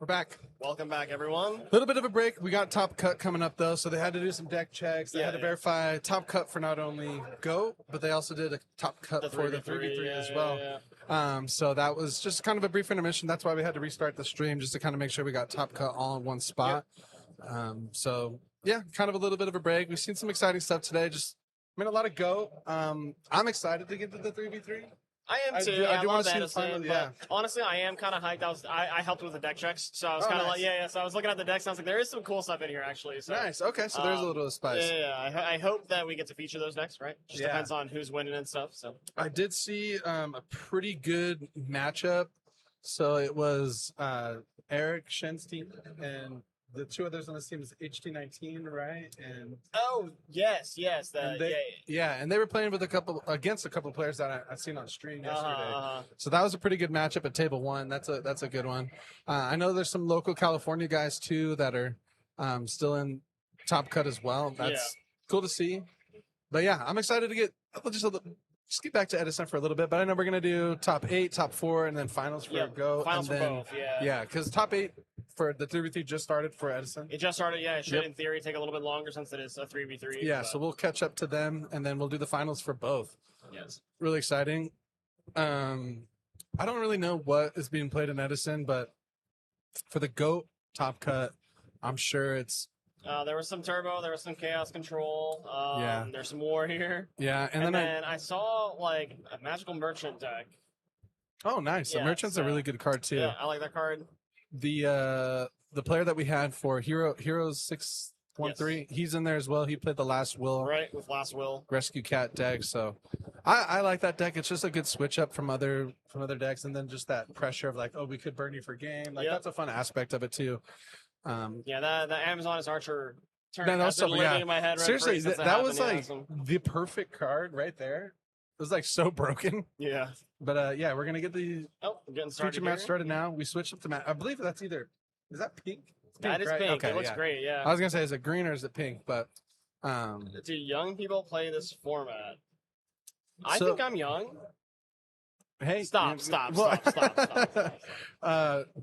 We're back. Welcome back, everyone. A little bit of a break. We got Top Cut coming up, though, so they had to do some deck checks. They had to verify Top Cut for not only GO, but they also did a Top Cut for the 3v3 as well. So that was just kind of a brief intermission. That's why we had to restart the stream, just to kind of make sure we got Top Cut all in one spot. So, yeah, kind of a little bit of a break. We've seen some exciting stuff today. A lot of GO. I'm excited to get to the 3v3. I am too. I want to see the final, but honestly, I am kind of hyped. I helped with the deck checks, so I was kind of like, So I was looking at the decks, and I was like, there is some cool stuff in here, actually. So, nice. Okay, so there's a little spice. I hope that we get to feature those decks, right? Just depends on who's winning and stuff. So I did see a pretty good matchup. So it was Eric Shenstein and the two others on this team is HT19, right? And yes, and they were playing with against a couple of players that I've seen on stream yesterday. So that was a pretty good matchup at table one. That's a good one. I know there's some local California guys too that are still in Top Cut as well. That's cool to see. But yeah, I'm excited to just get back to Edison for a little bit, but I know we're gonna do top 8, top 4, and then finals for GO. Finals for both, because top 8 for the 3v3 just started for Edison. It just started, It should, in theory, take a little bit longer since it is a 3v3. Yeah, so we'll catch up to them, and then we'll do the finals for both. Yes. Really exciting. I don't really know what is being played in Edison, but for the GOAT Top Cut, I'm sure it's... there was some Turbo, there was some Chaos Control, there's some War here. Yeah, and then I saw, like, a Magical Merchant deck. Oh, nice. The Merchant's a really good card, too. Yeah, I like that card. The player that we had for Heroes 613, he's in there as well. He played the Last Will. Right, with Last Will. Rescue Cat deck, so I like that deck. It's just a good switch up from other decks, and then just that pressure of like, oh, we could burn you for game. Like, that's a fun aspect of it, too. The Amazon is Archer turn has been living in my head. Seriously, that was like the perfect card right there. It was like so broken. Yeah. But we're gonna get the feature match started now. We switched up to match. I believe that's is that pink? It's pink, that is pink. Okay, it looks great. Yeah. I was gonna say, is it green or is it pink? But do young people play this format? I think I'm young. Hey, stop.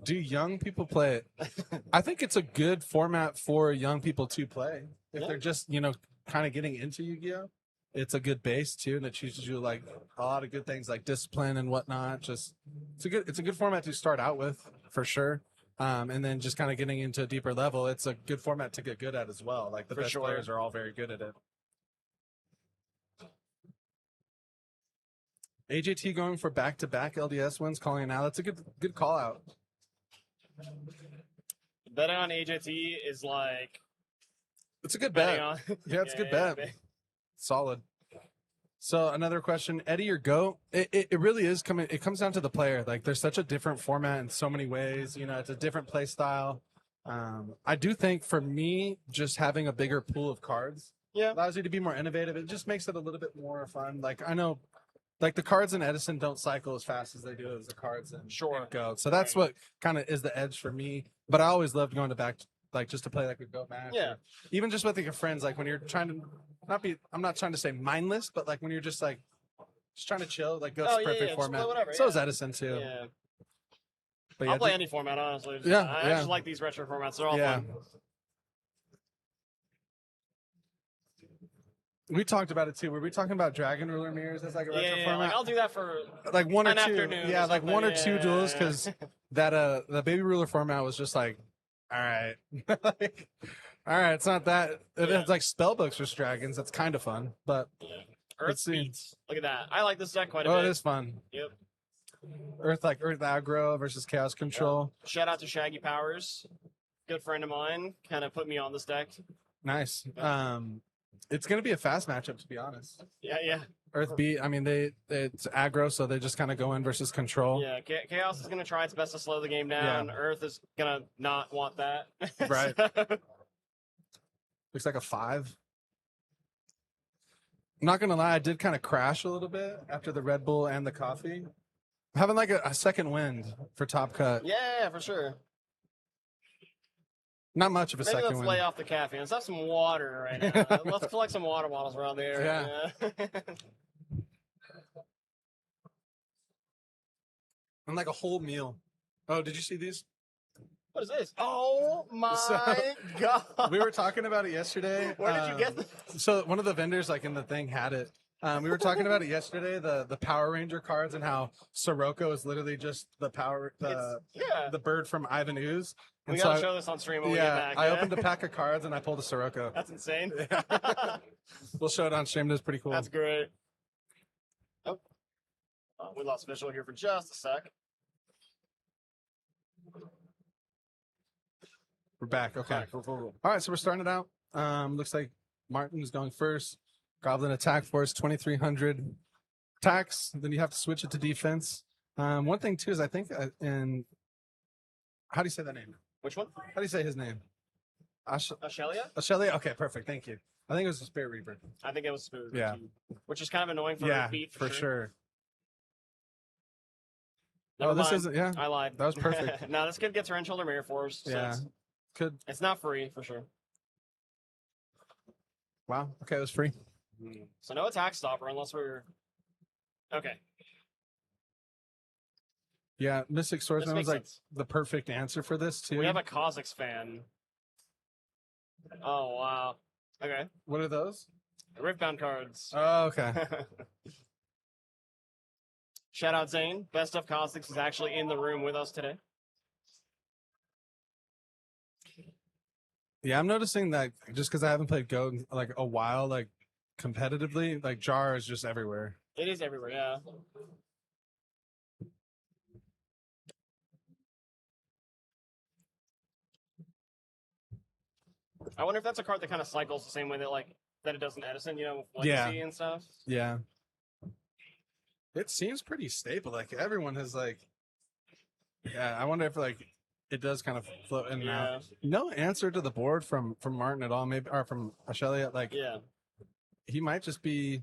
Do young people play it? I think it's a good format for young people to play. If they're just, kind of getting into Yu-Gi-Oh! It's a good base too, and it teaches you like a lot of good things like discipline and whatnot. It's a good format to start out with for sure. And then just kind of getting into a deeper level, it's a good format to get good at as well. Like the best players are all very good at it. AJT going for back-to-back LDS wins, calling it now. That's a good call out. Betting on AJT is like... It's a good bet. It's a good bet. Solid. So another question, Eddie or GO? It really is coming. It comes down to the player. Like, there's such a different format in so many ways. It's a different play style. I do think for me, just having a bigger pool of cards allows you to be more innovative. It just makes it a little bit more fun. Like, I know... Like, the cards in Edison don't cycle as fast as they do as the cards in GO. So that's what kind of is the edge for me. But I always loved going just to play like a GO match. Yeah. Even just with your friends, like when you're trying to I'm not trying to say mindless, but like when you're just trying to chill, like GO's perfect format. So is Edison too. Yeah. But I'll play any format, honestly. I just like these retro formats. They're all fun. We talked about it too. Were we talking about Dragon Ruler mirrors as like a retro format? Like I'll do that for like one or two. Afternoon. Yeah, like one or two duels, because that the Baby Ruler format was just like, all right, all right. It's not that. It's like spell books for dragons. That's kind of fun, but Earth Beats. Look at that. I like this deck quite a bit. Oh, it is fun. Yep. Earth Aggro versus Chaos Control. Shout out to Shaggy Powers, good friend of mine. Kind of put me on this deck. Nice. It's going to be a fast matchup, to be honest. Yeah. Earth Beat, I mean, it's aggro, so they just kind of go in versus control. Yeah, Chaos is going to try its best to slow the game down. Yeah. Earth is going to not want that. Right. Looks like a 5. I'm not going to lie, I did kind of crash a little bit after the Red Bull and the coffee. I'm having like a second wind for Top Cut. Yeah, for sure. Not much of a second let's one. lay off the caffeine. Let's have some water right now. Let's collect some water bottles around the area. Yeah. And like a whole meal. Oh, did you see these? What is this? Oh my god! We were talking about it yesterday. Where did you get this? So one of the vendors, like in the thing, had it. We were talking about it yesterday. The Power Ranger cards and how Sirocco is literally just the the bird from Ivan Ooze. We gotta show this on stream when we get back. I opened a pack of cards and I pulled a Sirocco. That's insane. We'll show it on stream. That's pretty cool. That's great. Oh, we lost visual here for just a sec. We're back. Okay. Right, cool. All right, so we're starting it out. Looks like Martin is going first. Goblin attack force 2,300 attacks. Then you have to switch it to defense. One thing too is I think in how do you say that name? Which one? How do you say his name? Ashelia? Ashelia? Okay, perfect. Thank you. I think it was the Spirit Reaper. I think it was Spirit Yeah. Which is kind of annoying for yeah, repeat. For sure. Never this mind. isn't. Yeah, I lied. That was perfect. No, this kid gets her shoulder mirror force. So yeah. it's not free for sure. Wow. Okay, it was free. So no attack stopper unless we're okay. Yeah, Mystic Swordsman was like sense. the perfect answer for this too. We have a Kha'Zix fan. Oh wow. Okay. What are those? Riftbound cards. Oh, okay. Shout out Zane. Best of Kha'Zix is actually in the room with us today. Yeah, I'm noticing that just because I haven't played Go in like a while, like competitively, like Jar is just everywhere. It is everywhere, yeah. I wonder if that's a card that kind of cycles the same way that it does in Edison, you know, with Legacy and stuff. Yeah. It seems pretty stable. Like everyone has like, yeah. I wonder if like it does kind of float in and out. No answer to the board from Martin at all. Maybe or from Ashelia. Like, yeah, he might just be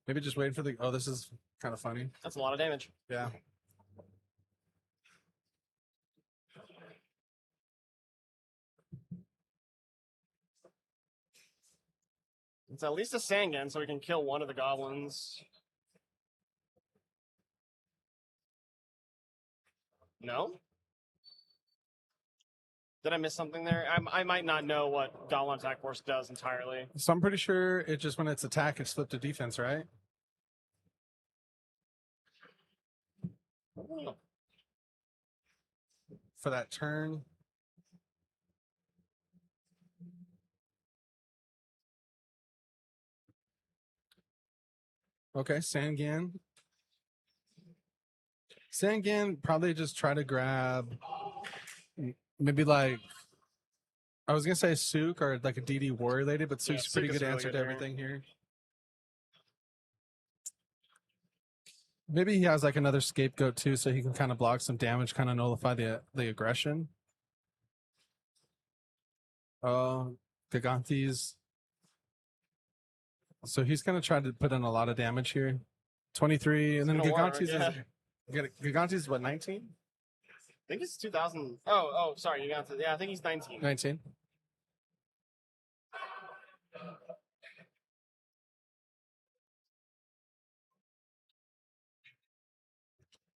maybe just waiting for the. Oh, this is kind of funny. That's a lot of damage. Yeah. It's at least a Sangan, so we can kill one of the goblins. No? Did I miss something there? I might not know what Goblin Attack Force does entirely. So I'm pretty sure it just when it's attack, it's flipped to defense, right? Oh. For that turn. Okay, Sangan. Sangan probably just try to grab maybe like I was gonna say Sook or like a DD Warrior Lady, but Sook's pretty good really answer good to everything here. Maybe he has like another scapegoat too, so he can kind of block some damage, kind of nullify the aggression. Gigantes. So he's gonna try to put in a lot of damage here. 23, and then Gigantes is what, 19? I think it's 2000. Oh, sorry, Gigantes. Yeah, I think he's 19. 19.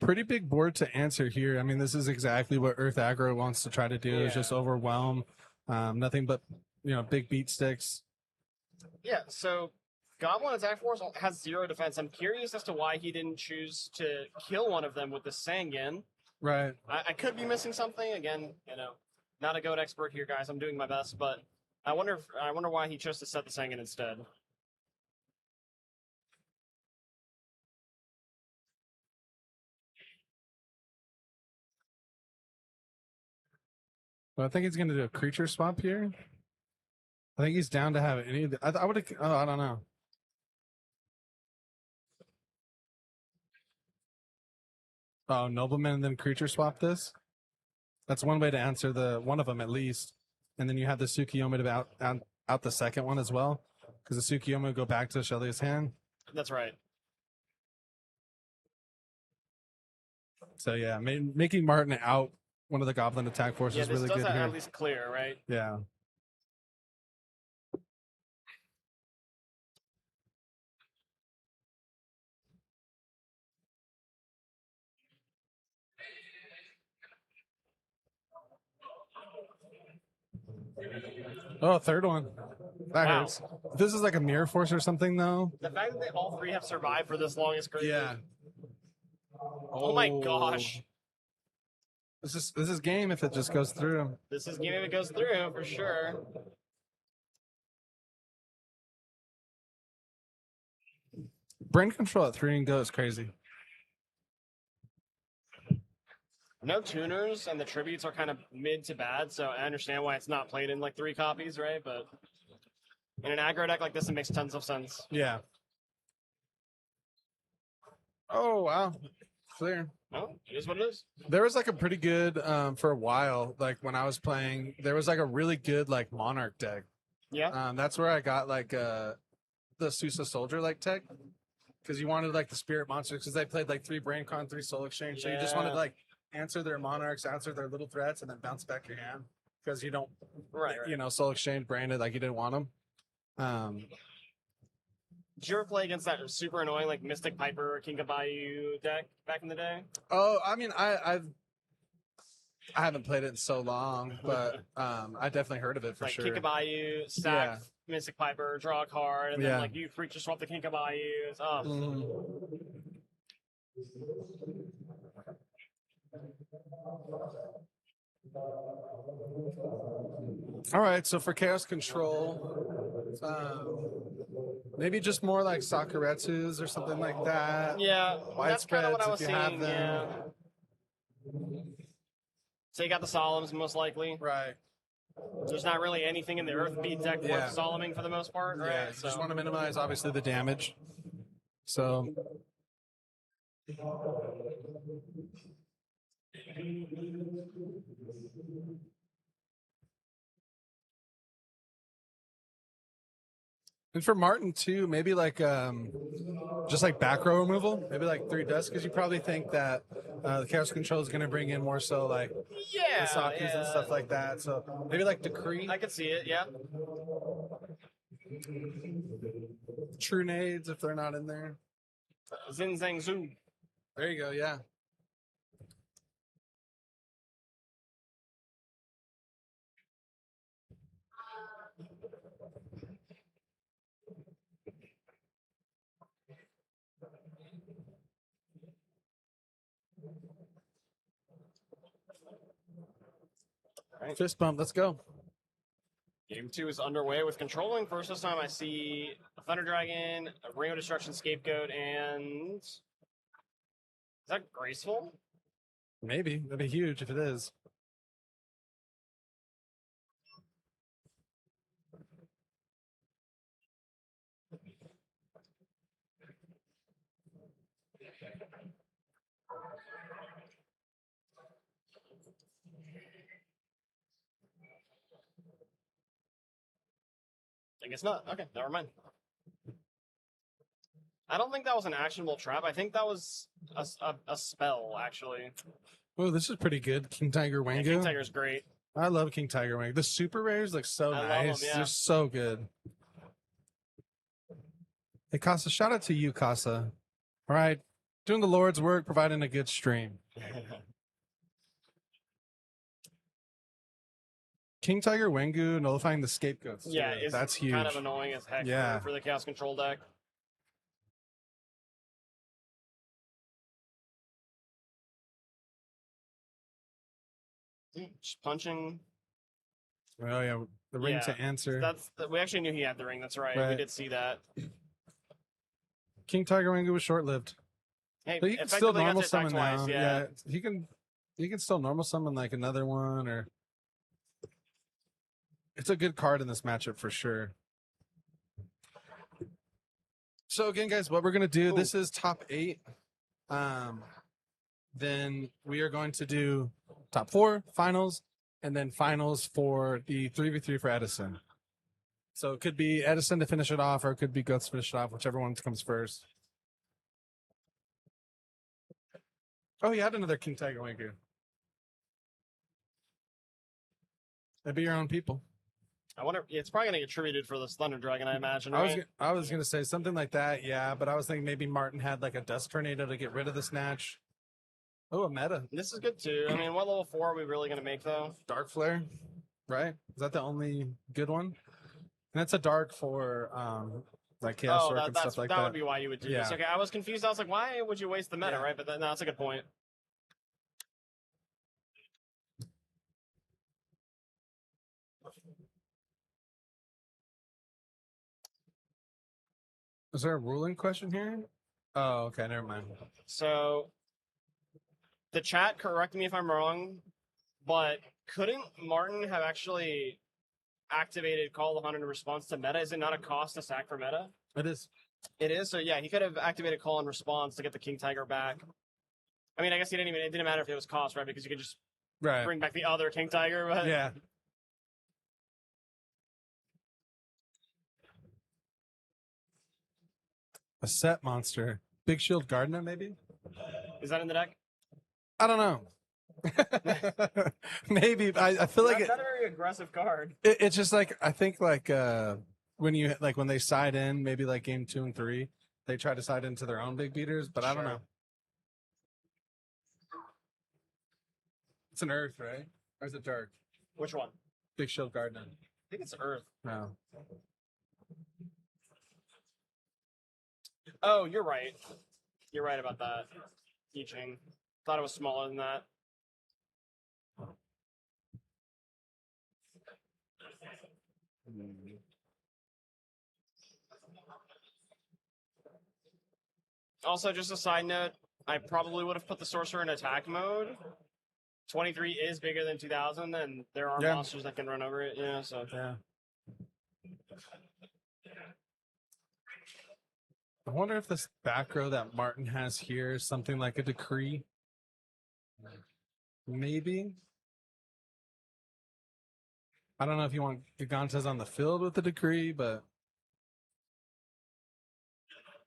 Pretty big board to answer here. I mean, this is exactly what Earth Aggro wants to try to do, is just overwhelm. Nothing but, big beat sticks. Yeah, so Goblin Attack Force has 0 defense. I'm curious as to why he didn't choose to kill one of them with the Sangan. Right. I could be missing something. Again, not a goat expert here, guys. I'm doing my best, but I wonder why he chose to set the Sangan instead. Well, I think he's going to do a creature swap here. I think he's down to have any of the. I would have. Oh, I don't know. Oh, Nobleman and then creature swap this? That's one way to answer one of them at least. And then you have the Tsukiyomi to out the second one as well. Because the Tsukiyomi will go back to Shelley's hand. That's right. So yeah, making Martin out one of the Goblin Attack Force is really good here. At least clear, right? Yeah. Oh, third one. That Wow. hurts. If this is like a mirror force or something, though. The fact that they all three have survived for this long is crazy. Yeah. Oh my gosh. This is game if it just goes through. This is game if it goes through for sure. Brain control at 3 and go is crazy. No tuners, and the tributes are kind of mid to bad, so I understand why it's not played in like 3 copies, right? But in an aggro deck like this, it makes tons of sense. Yeah. Oh, wow. Clear. No, it is what it is. There was like a pretty good, for a while, like when I was playing, there was like a really good like Monarch deck. Yeah. That's where I got like the Sousa Soldier like tech. Because you wanted like the Spirit Monsters, because they played like 3 Brain Con, 3 Soul Exchange. So you just wanted to like answer their Monarchs, answer their little threats, and then bounce back your hand. Because you don't, Right. you know, Soul Exchange branded like you didn't want them. Did you ever play against that super annoying like Mystic Piper King of Bayou deck back in the day? Oh, I mean, I haven't played it in so long, but I definitely heard of it for like sure. King of Bayou, stack Mystic Piper, draw a card, and then like you freak just swap the King of Bayou. All right, so for Chaos Control, maybe just more like Sakuretsus or something like that. Yeah, that's kind of what I was if you seeing. have them. Yeah. So you got the Solemns most likely. Right. There's not really anything in the Earth Beat deck worth Solemning for the most part, right? Yeah, so just want to minimize obviously the damage. So and for Martin too, maybe like just like back row removal, maybe like 3 dust, because you probably think that the Chaos Control is going to bring in more so like the Sakus and stuff like that. So maybe like Decree. I could see it, yeah. True Nades if they're not in there. Zin Zang Zoo. There you go, yeah. Right. Fist bump, let's go. Game 2 is underway with controlling. First this time I see a Thunder Dragon, a Ring of Destruction Scapegoat, and is that Graceful? Maybe. That'd be huge if it is. I guess not. Okay, never mind. I don't think that was an actionable trap. I think that was a spell, actually. Oh, this is pretty good. King Tiger Wango. Yeah, King Tiger's great. I love King Tiger Wango. The super rares look so nice. Them, yeah. They're so good. Hey, Casa, shout out to you, Casa. All right. Doing the Lord's work, providing a good stream. King Tiger Wengu nullifying the scapegoats. Yeah, that's huge. Kind of annoying as heck for the Chaos Control deck. Just punching. Oh yeah, the ring to answer. We actually knew he had the ring. That's right. We did see that. King Tiger Wengu was short-lived. Hey, but he can still normal summon twice, now. Yeah, he can still normal summon like another one, or it's a good card in this matchup for sure. So again, guys, what we're gonna do, this is top 8. Then we are going to do top 4 finals, and then finals for the 3v3 for Edison. So it could be Edison to finish it off, or it could be Guts to finish it off, whichever one comes first. Oh, he had another King Tiger Wango. They'd be your own people. I wonder. It's probably gonna get attributed for this Thunder Dragon, I imagine. Right? I was gonna say something like that, yeah. But I was thinking maybe Martin had like a Dust Tornado to get rid of the Snatch. Oh, a meta. This is good too. I mean, what level 4 are we really gonna make though? Dark Flare. right? Is that the only good one? And that's a dark for like Chaos Orc and stuff like that. That would be why you would do this. Okay, I was confused. I was like, why would you waste the meta, right? But no, that's a good point. Is there a ruling question here? Oh, okay, never mind. So, the chat, correct me if I'm wrong, but couldn't Martin have actually activated Call the Hunt in response to meta? Is it not a cost to sack for meta? It is. It is. So yeah, he could have activated Call in response to get the King Tiger back. I mean, I guess it didn't matter if it was cost, right? Because you could just bring back the other King Tiger. But yeah. A set monster. Big Shield Gardener, maybe? Is that in the deck? I don't know. Maybe. I feel like it's not a very aggressive card. It's just like, I think like when they side in, maybe like game 2 and 3, they try to side into their own big beaters, but I don't know. It's an Earth, right? Or is it dark? Which one? Big Shield Gardener. I think it's Earth. No. Oh, you're right. You're right about that. I Ching. Thought it was smaller than that. Also, just a side note, I probably would have put the Sorcerer in attack mode. 23 is bigger than 2000, and there are monsters that can run over it, so. Yeah. I wonder if this back row that Martin has here is something like a decree. Maybe. I don't know if you want Gigantes on the field with the decree, but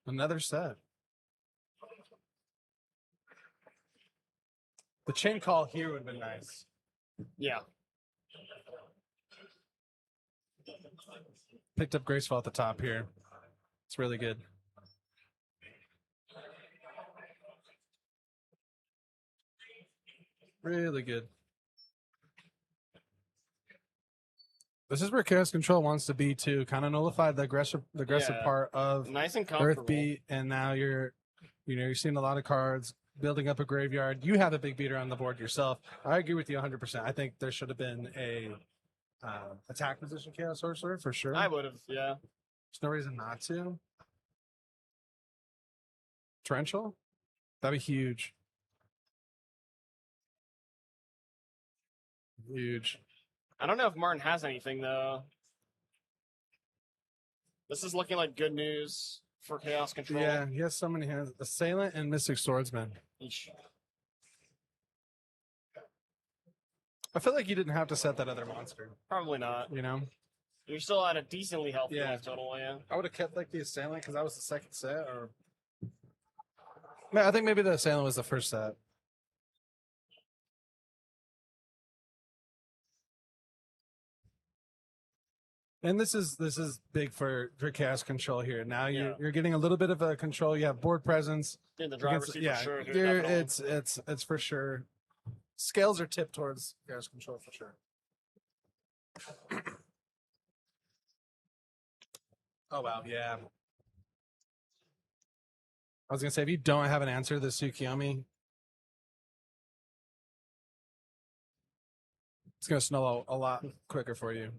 another set. The chain call here would have been nice. Yeah. Picked up Graceful at the top here. It's really good. Really good. This is where Chaos Control wants to be too. Kind of nullified the aggressive part of nice and Earth Beat, and now you're seeing a lot of cards building up a graveyard. You have a big beater on the board yourself. I agree with you 100%. I think there should have been a attack position Chaos Sorcerer for sure. I would have, yeah. There's no reason not to. Torrential? That'd be huge. Huge. I don't know if Martin has anything, though. This is looking like good news for Chaos Control. Yeah, he has so many hands. Assailant and Mystic Swordsman. Eesh. I feel like you didn't have to set that other monster. Probably not. You're still at a decently healthy life total, yeah. I would have kept like the Assailant because that was the second set, or I think maybe the Assailant was the first set. And this is big for Chaos Control here. Now you're getting a little bit of a control. You have board presence. In the driver's seat, for sure. It's for sure. Scales are tipped towards Chaos Control for sure. Oh wow, yeah. I was gonna say, if you don't have an answer to the Tsukiyomi, it's gonna snow a lot quicker for you.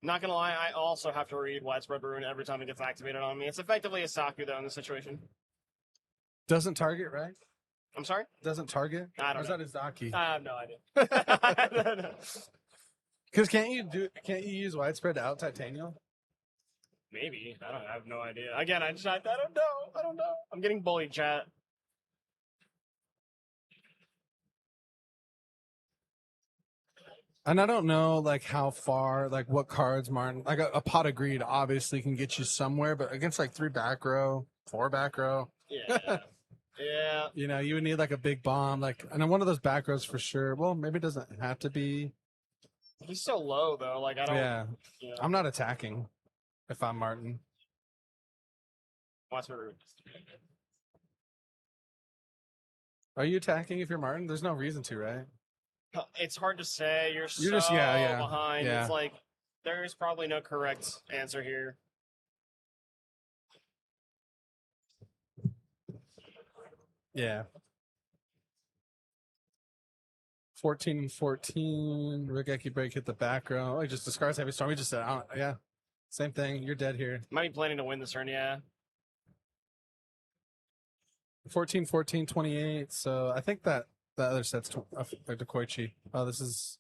Not gonna lie, I also have to read Widespread Ruin every time it gets activated on me. It's effectively a Saku, though, in this situation. Doesn't target, right? I'm sorry? Doesn't target? I don't know. Or is that Izaki? I have no idea. Because can't you use Widespread to out Titanium? Maybe. I have no idea. Again, I don't know. I'm getting bullied, chat. And I don't know, like, how far, like, what cards Martin, like, a pot of greed obviously can get you somewhere, but against, like, 3 back row, 4 back row. Yeah. Yeah. You would need, like, a big bomb, like, and then one of those back rows for sure. Well, maybe it doesn't have to be. He's so low, though. Like, I don't. Yeah. I'm not attacking if I'm Martin. Watch my root. Are you attacking if you're Martin? There's no reason to, right? It's hard to say. You're so just behind. yeah. It's like there's probably no correct answer here. Yeah. 14-14. Regeki break hit the back row. Oh, he just discards heavy storm. We just said, yeah, same thing. You're dead here. Might be planning to win this turn, yeah. 14-14, 28. So I think that the other set's the Koichi. Oh, this is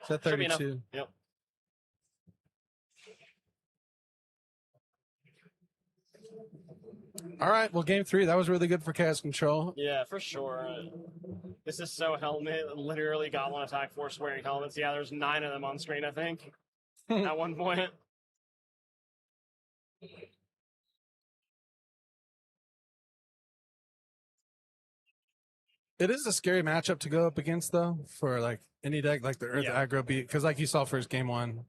set 32. Yep. All right. Well, game 3, that was really good for Chaos Control. Yeah, for sure. This is so helmet. Literally got one attack force wearing helmets. Yeah, there's 9 of them on screen, I think, at one point. It is a scary matchup to go up against, though, for like any deck like the Earth aggro beat, because like you saw first game 1,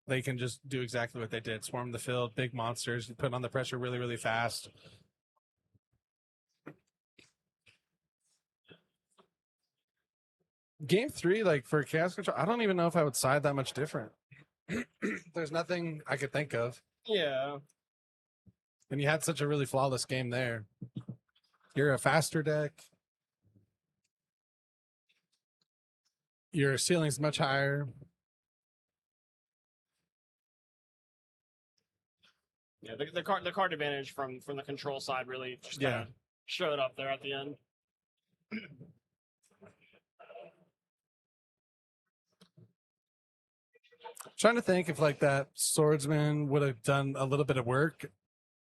they can just do exactly what they did: swarm the field, big monsters, put on the pressure really, really fast. Game 3, like for Chaos Control, I don't even know if I would side that much different. There's nothing I could think of. Yeah. And you had such a really flawless game there. You're a faster deck. Your ceiling's much higher. Yeah, the card advantage from the control side really just showed up there at the end. Trying to think if like that swordsman would have done a little bit of work,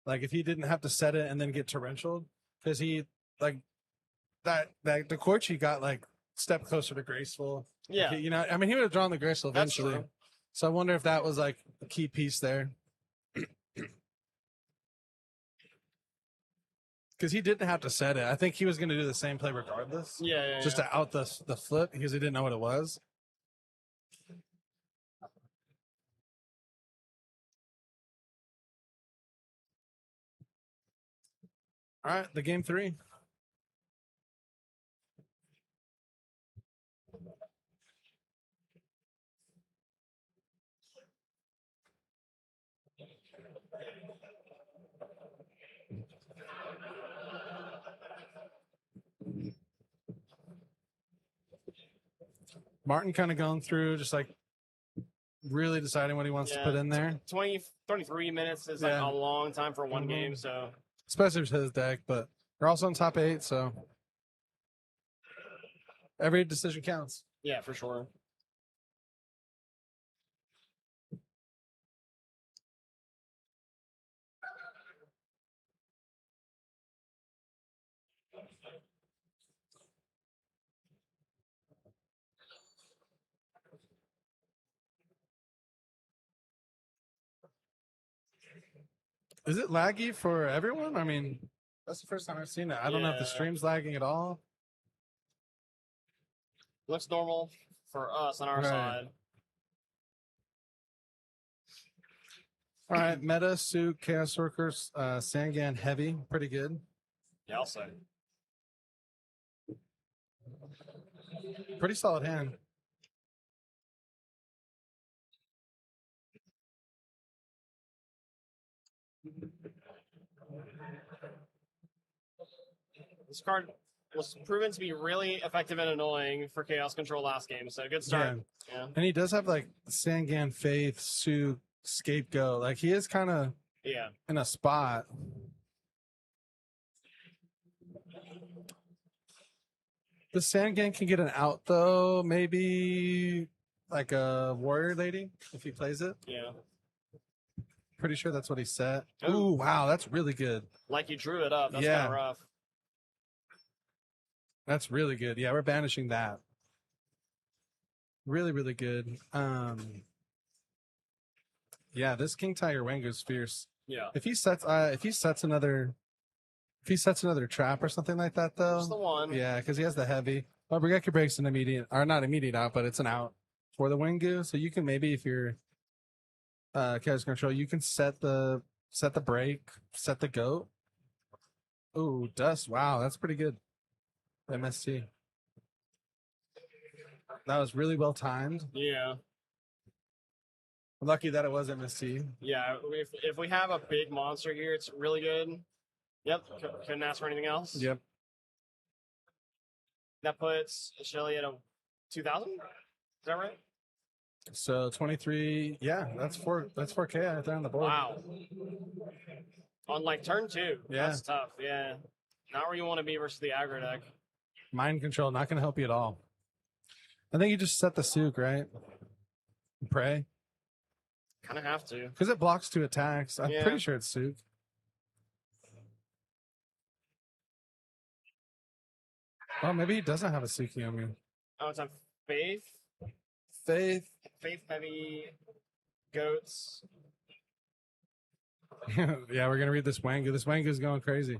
like if he didn't have to set it and then get torrential, because he like that the Koichi got like step closer to graceful. Yeah, you know, I mean, he would have drawn the graceful eventually. That's true. So I wonder if that was like a key piece there. Because he didn't have to set it. I think he was going to do the same play regardless. Yeah. Just to out the flip because he didn't know what it was. All right, the game 3. Martin kind of going through, just like really deciding what he wants to put in there. 33 minutes is like a long time for one game, so especially with his deck, but we're also in top 8, so every decision counts. Yeah, for sure. Is it laggy for everyone? I mean, that's the first time I've seen it. I don't know if the stream's lagging at all. Looks normal for us on our side. All right, Meta, Suit, Chaos Workers, Sangan, Heavy. Pretty good. Yeah, I'll say. Pretty solid hand. This card was proven to be really effective and annoying for Chaos Control last game, so good start. Yeah. And he does have like Sangan, Faith, Sue, Scapegoat. Like he is kind of in a spot. The Sangan can get an out though, maybe like a Warrior Lady if he plays it. Yeah. Pretty sure that's what he set. Ooh, wow, that's really good. Like you drew it up. That's kind of rough. That's really good. Yeah, we're banishing that. Really, really good. Yeah, this King Tiger Wango is fierce. Yeah. If he sets another trap or something like that though. Just the one. Yeah, because he has the heavy. Well, Brigaki breaks an immediate, or not immediate out, but it's an out for the Wango. So you can maybe, if you're Chaos Control, you can set the break, set the goat. Ooh, dust. Wow, that's pretty good. MST. That was really well timed. Yeah. Lucky that it was MST. Yeah, if we have a big monster here, it's really good. Yep, couldn't ask for anything else. Yep. That puts Shelly at a 2,000. Is that right? So 23. Yeah, that's 4K right there on the board. Wow. On like turn 2. Yeah. That's tough. Yeah. Not where you want to be versus the aggro deck. Mind control, not going to help you at all. I think you just set the Sook, right? Pray. Kind of have to. Because it blocks 2 attacks. I'm pretty sure it's Sook. Oh, maybe he doesn't have a Tsukiyomi. Oh, it's on Faith? Faith. Faith heavy goats. Yeah, we're going to read this Wangu. This Wangu's going crazy.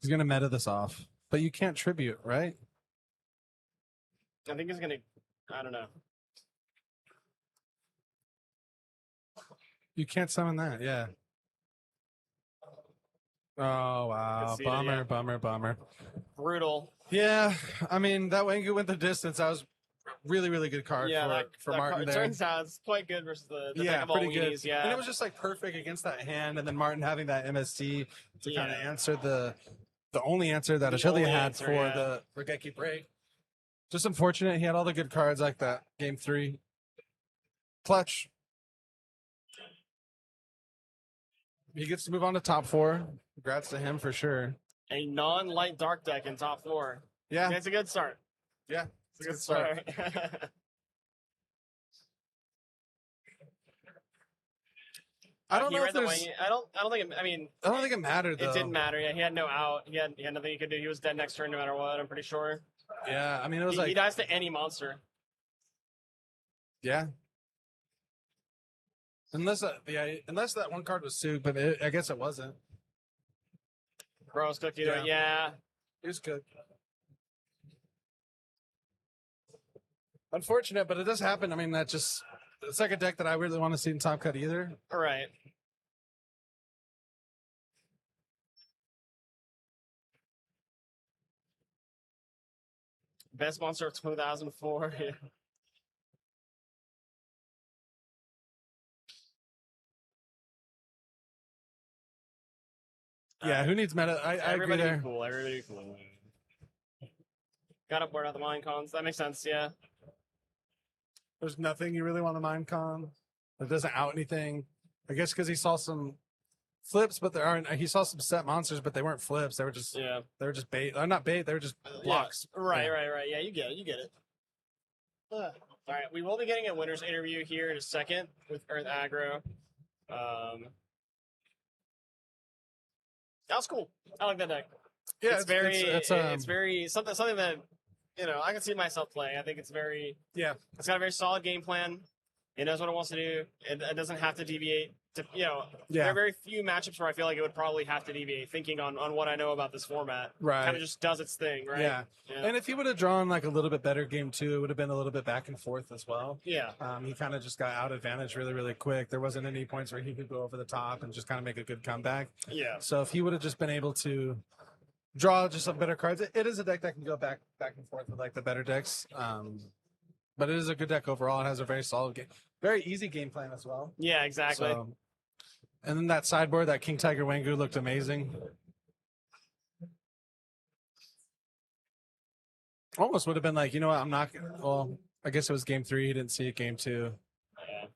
He's going to meta this off. But you can't tribute, right? I think he's going to, I don't know. You can't summon that, yeah. Oh, wow. Bummer. Brutal. Yeah, I mean, that Wangu went the distance. That was really, really good card for Martin card, there. Turns out it's quite good versus the yeah, pretty good. Weenies, yeah. And it was just like perfect against that hand, and then Martin having that MST to kind of answer the only answer that Achille had for the Regeki break. Just unfortunate. He had all the good cards like that. Game 3. Clutch. He gets to move on to top 4. Congrats to him for sure. A non-light dark deck in top 4. Yeah. It's a good start. Yeah. It's a good start. I don't know if I don't think it mattered though. It didn't matter. Yeah, he had no out. He had nothing he could do. He was dead next turn no matter what, I'm pretty sure. Yeah, I mean it was he dies to any monster. Yeah. Unless that one card was Sook, but I guess it wasn't. Bro's cooked either. Yeah. It was good. Unfortunate, but it does happen. I mean, it's like a deck that I really want to see in Top Cut either. All right. Best monster of 2004. Yeah, who needs meta? I agree there. Everybody cool. Gotta blur out the mind cons. That makes sense, yeah. There's nothing you really want to mind con. It doesn't out anything. I guess because he saw some flips, but there aren't. He saw some set monsters, but they weren't flips. They were just bait. Not bait. They were just blocks. Yeah. Right. Yeah, you get it. All right, we will be getting a winner's interview here in a second with Earth Aggro. That was cool. I like that deck. Yeah, it's very something that I can see myself playing. I think it's very It's got a very solid game plan. It knows what it wants to do. It doesn't have to deviate. There are very few matchups where I feel like it would probably have to deviate. Thinking on what I know about this format, right? Kind of just does its thing, right? Yeah. And if he would have drawn like a little bit better game 2, it would have been a little bit back and forth as well. Yeah. He kind of just got out advantage really, really quick. There wasn't any points where he could go over the top and just kind of make a good comeback. Yeah. So if he would have just been able to draw just some better cards, it is a deck that can go back and forth with like the better decks. But it is a good deck overall. It has a very solid game, very easy game plan as well. Yeah, exactly. So, and then that sideboard, that King Tiger Wangu looked amazing. Almost would have been like, you know what, I'm not. Well, I guess it was game 3. He didn't see it game 2. Yeah.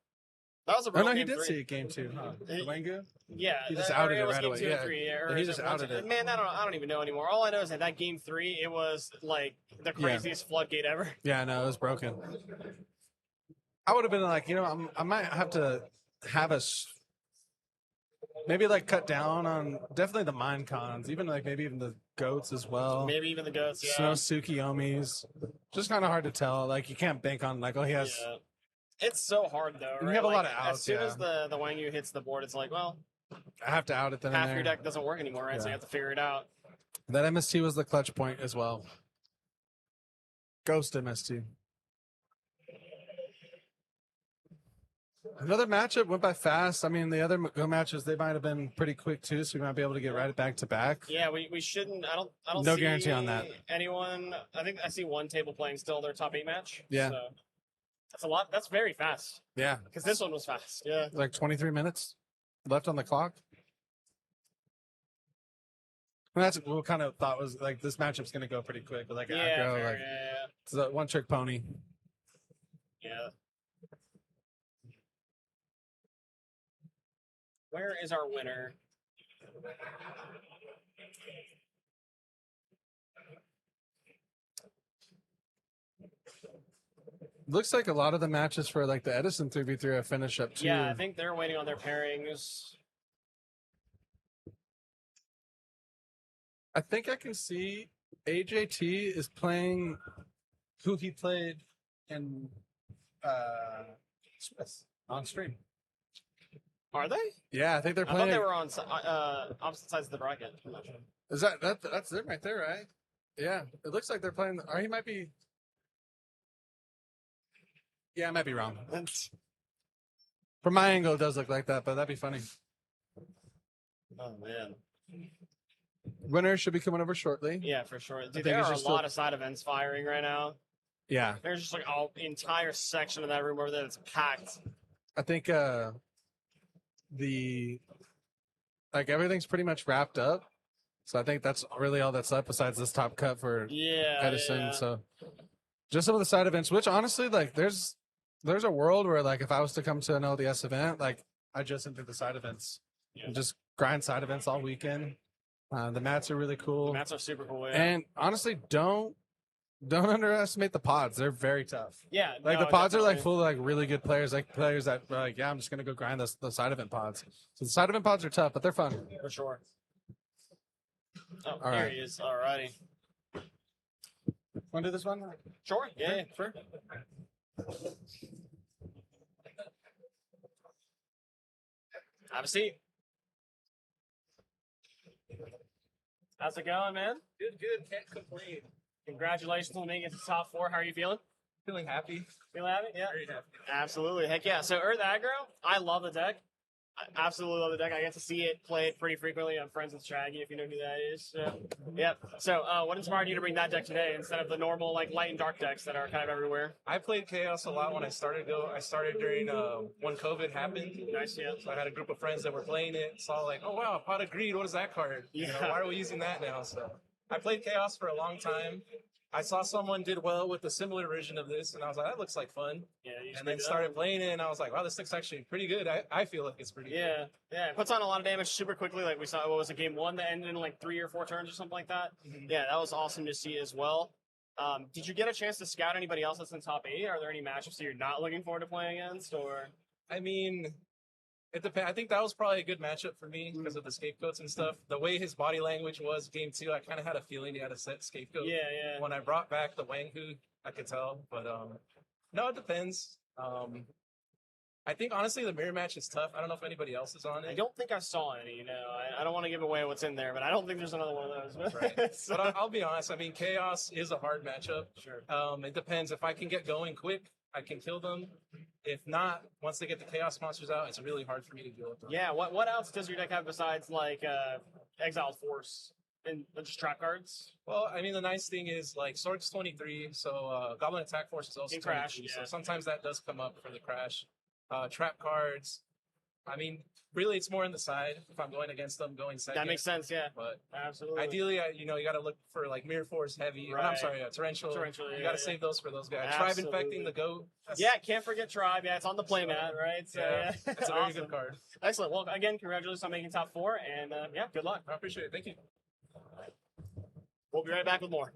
That was a real no, game he did 3. see it game 2. Huh? The Wangu? Yeah, he just outed it right away. Game 2 and 3, he just outed it. Man, I don't even know anymore. All I know is that game 3, it was like the craziest floodgate ever. Yeah, no, it was broken. I would have been like, I might have to have maybe like cut down on definitely the mind cons, even like maybe even the goats as well. Maybe even the goats, yeah. Snow Tsukiyomis. Just kind of hard to tell. Like you can't bank on like, he has. Yeah. It's so hard though. And right? you have a lot of outs. As soon as the Wangu hits the board, it's like, well, I have to out it then. Half your deck doesn't work anymore, right? So you have to figure it out. That MST was the clutch point as well. Ghost MST. Another matchup went by fast. I mean, the other Go matches, they might have been pretty quick too, so we might be able to get right back to back. Yeah, we shouldn't. I don't. No see guarantee on that. Anyone. I think I see one table playing still their top 8 match. Yeah. So that's a lot. That's very fast. Yeah. Because this one was fast. Yeah. Like 23 minutes left on the clock. And that's what we kind of thought was like this matchup's going to go pretty quick. But like aggro, fair, like yeah. it's a one-trick pony. Yeah. Where is our winner? Looks like a lot of the matches for like the Edison 3v3 have finished up too. Yeah, I think they're waiting on their pairings. I think I can see AJT is playing who he played in Swiss on stream. Are they? Yeah, I think they're I playing. thought they were on opposite sides of the bracket. I'm not sure. Is that's them right there, right? Yeah, it looks like they're playing. Or he might be. Yeah, I might be wrong. From my angle, it does look like that, but that'd be funny. Oh man. Winner should be coming over shortly. Yeah, for sure. Dude, think there it's are a just lot of side events firing right now. Yeah, There's just like an entire section of that room over there that's packed. I think everything's pretty much wrapped up. So I think that's really all that's left besides this top cut for Edison. Yeah. So just some of the side events, which honestly, like there's a world where like if I was to come to an LDS event, like I just enter the side events and just grind side events all weekend. The mats are really cool. The mats are super cool. Yeah. And honestly, don't underestimate the pods. They're very tough. Yeah. Like no, the pods are like definitely. full of like really good players, like players that are like, yeah, I'm just gonna go grind the side event pods. So the side event pods are tough, but they're fun. For sure. Oh, All here right. he is. Alrighty. Want to do this one? Sure. Yeah. Sure. Have a seat. How's it going, man? Good. Can't complain. Congratulations on making it to the top 4. How are you feeling? Feeling happy. Feeling happy? Yeah. Very happy. Absolutely. Heck yeah. So Earth Aggro, I love the deck. I absolutely love the deck. I get to see it played pretty frequently. I'm friends with Shaggy, if you know who that is. So, yep. So what inspired you to bring that deck today instead of the normal like light and dark decks that are kind of everywhere? I played Chaos a lot when I started Go. I started during when COVID happened. Nice, yeah. So I had a group of friends that were playing it. Saw like, oh wow, Pot of Greed. What is that card? You know, Yeah. why are we using that now? So I played Chaos for a long time. I saw someone did well with a similar version of this, and I was like, that looks like fun. Yeah. You just And then picked it up. started playing it, and I was like, wow, this looks actually pretty good. I feel like it's pretty good. Yeah, yeah, it puts on a lot of damage super quickly. Like we saw, what was it, game 1 that ended in like 3 or 4 turns or something like that? Mhm. Yeah, that was awesome to see as well. Did you get a chance to scout anybody else that's in top 8? Are there any matchups that you're not looking forward to playing against, or? I mean, it depends. I think that was probably a good matchup for me because of the scapegoats and stuff. The way his body language was game 2, I kind of had a feeling he had a set scapegoat. Yeah, yeah. When I brought back the Wanghu, I could tell. But no, it depends. I think honestly the mirror match is tough. I don't know if anybody else is on it. I don't think I saw any. You know, I don't want to give away what's in there, but I don't think there's another one of those. Right. So- But I'll be honest. I mean, Chaos is a hard matchup. Sure. It depends. If I can get going quick, I can kill them. If not, once they get the Chaos monsters out, it's really hard for me to deal with them. Yeah. What else does your deck have besides like Exiled Force and just trap cards? Well, I mean, the nice thing is like Sork's 23, so Goblin Attack Force is also In Crash, 23. yeah. So sometimes that does come up for the Crash. Trap cards. I mean, really, it's more in the side if I'm going against them, going second. That makes sense. Yeah. But Absolutely. ideally, you got to look for like Mirror Force Heavy. Or, I'm Right. sorry, Torrential. Torrential, You yeah, got to yeah. save those for those guys. Tribe Absolutely. Infecting the Goat. That's- Yeah, can't forget Tribe. Yeah, it's on the playmat, right? So, yeah, it's a very awesome. good card. Excellent. Well, again, congratulations on making top 4, and yeah, good luck. I appreciate it. Thank you. We'll be right back with more.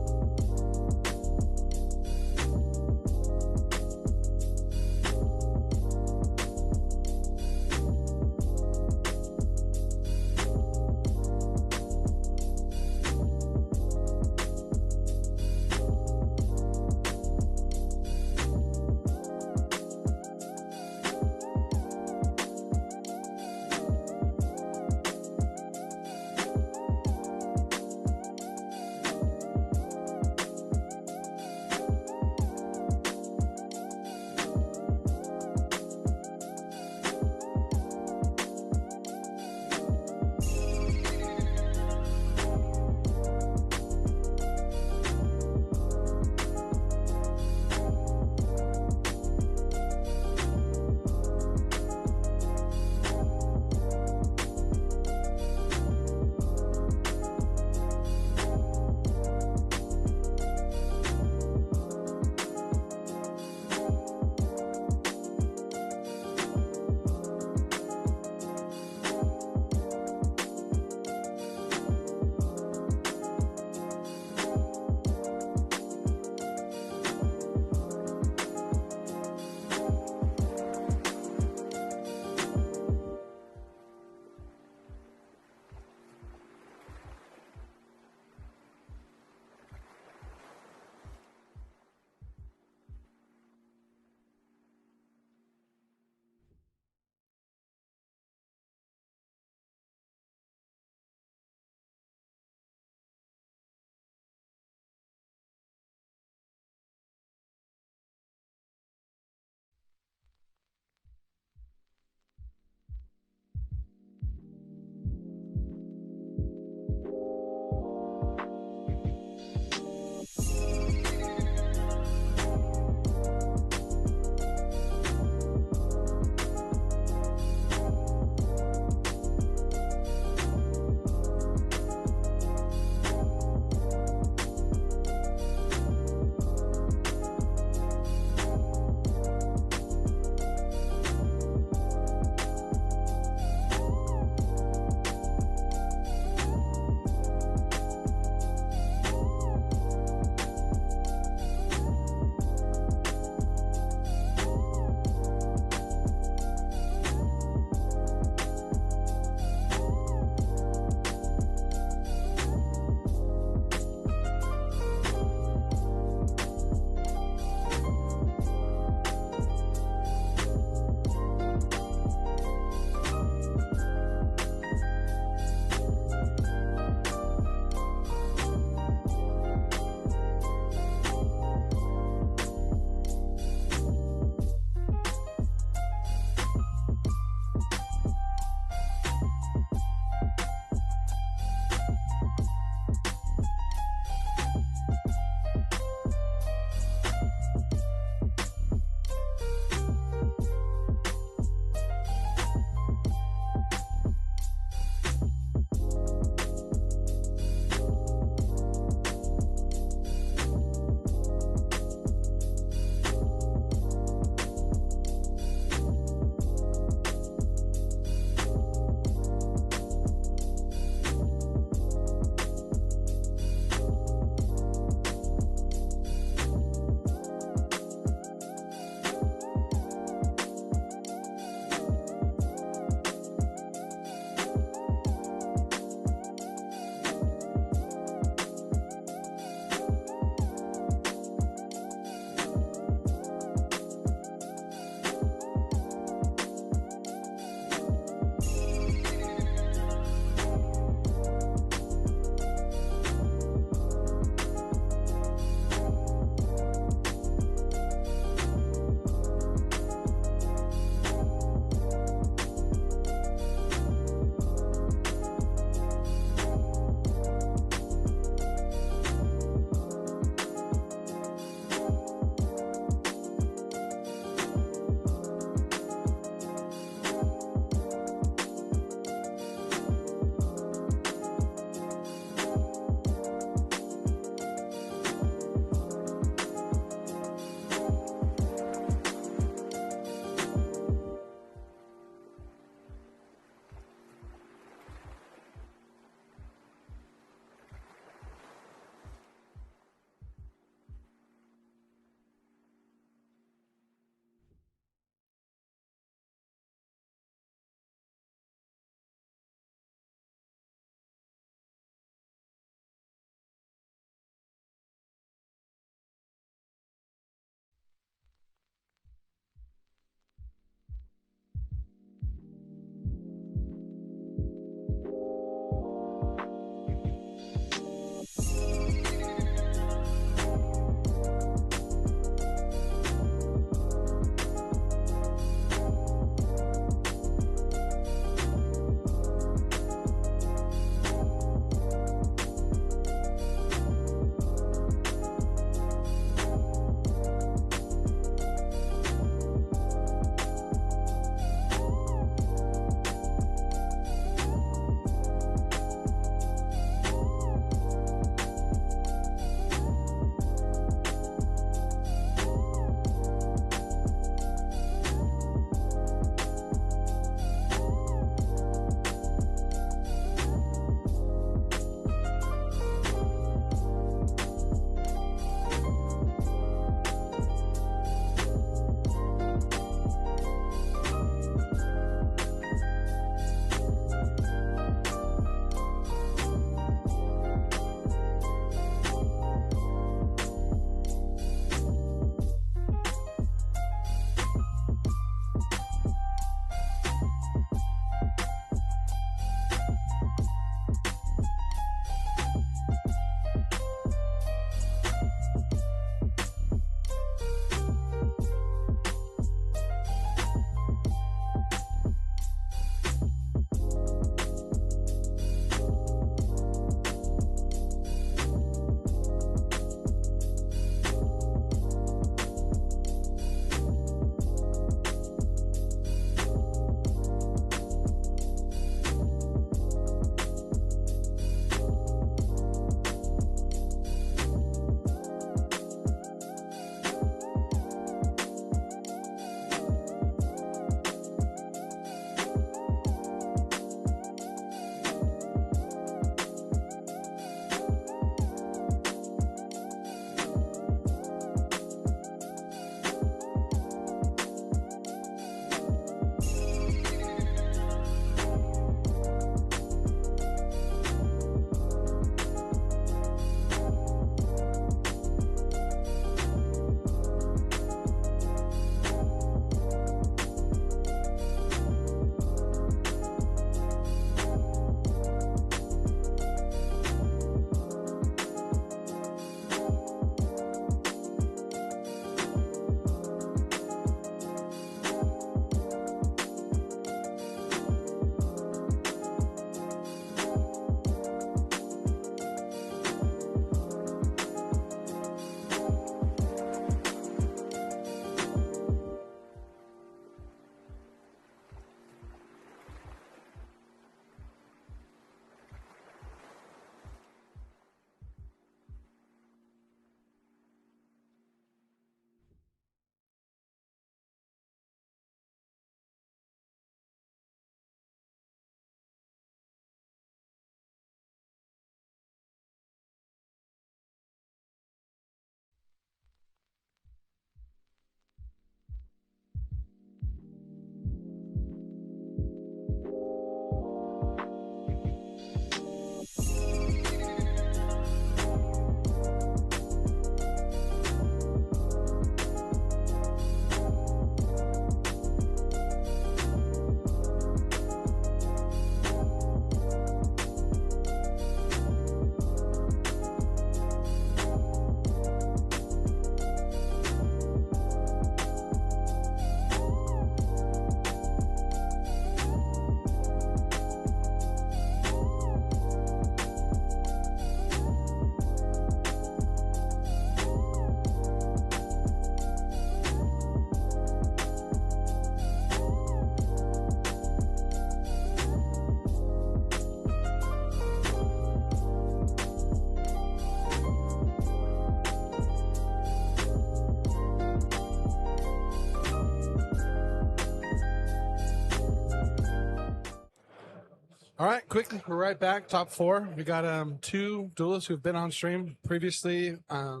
All right, quickly, we're right back. Top 4. We got 2 duelists who've been on stream previously. The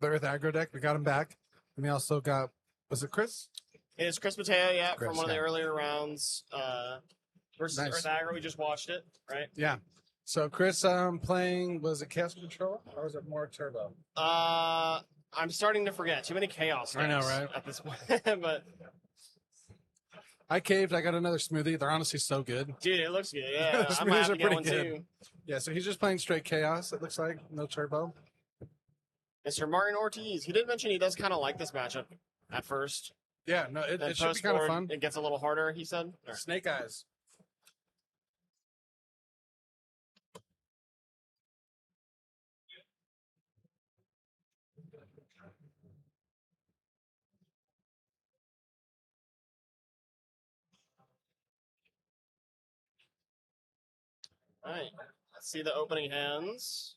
Earth Aggro deck, we got them back. And we also got, was it Chris? It is Chris Mateo, yeah, Chris, from one of the yeah. earlier rounds versus Nice. Earth Aggro. We just watched it, right? Yeah. So Chris playing, was it Chaos Control or was it more Turbo? I'm starting to forget. Too many chaos I know, decks right? at this point. But I caved. I got another smoothie. They're honestly so good. dude, it looks good. Yeah, The I'm smoothies happy are pretty going good. too. Yeah, so he's just playing straight Chaos, it looks like. No Turbo. Mr. Martin Ortiz. He did mention he does kind of like this matchup at first. Yeah, no, it Then should be kind of post-board, fun. It gets a little harder, he said. Or- Snake Eyes. All right. Let's see the opening hands.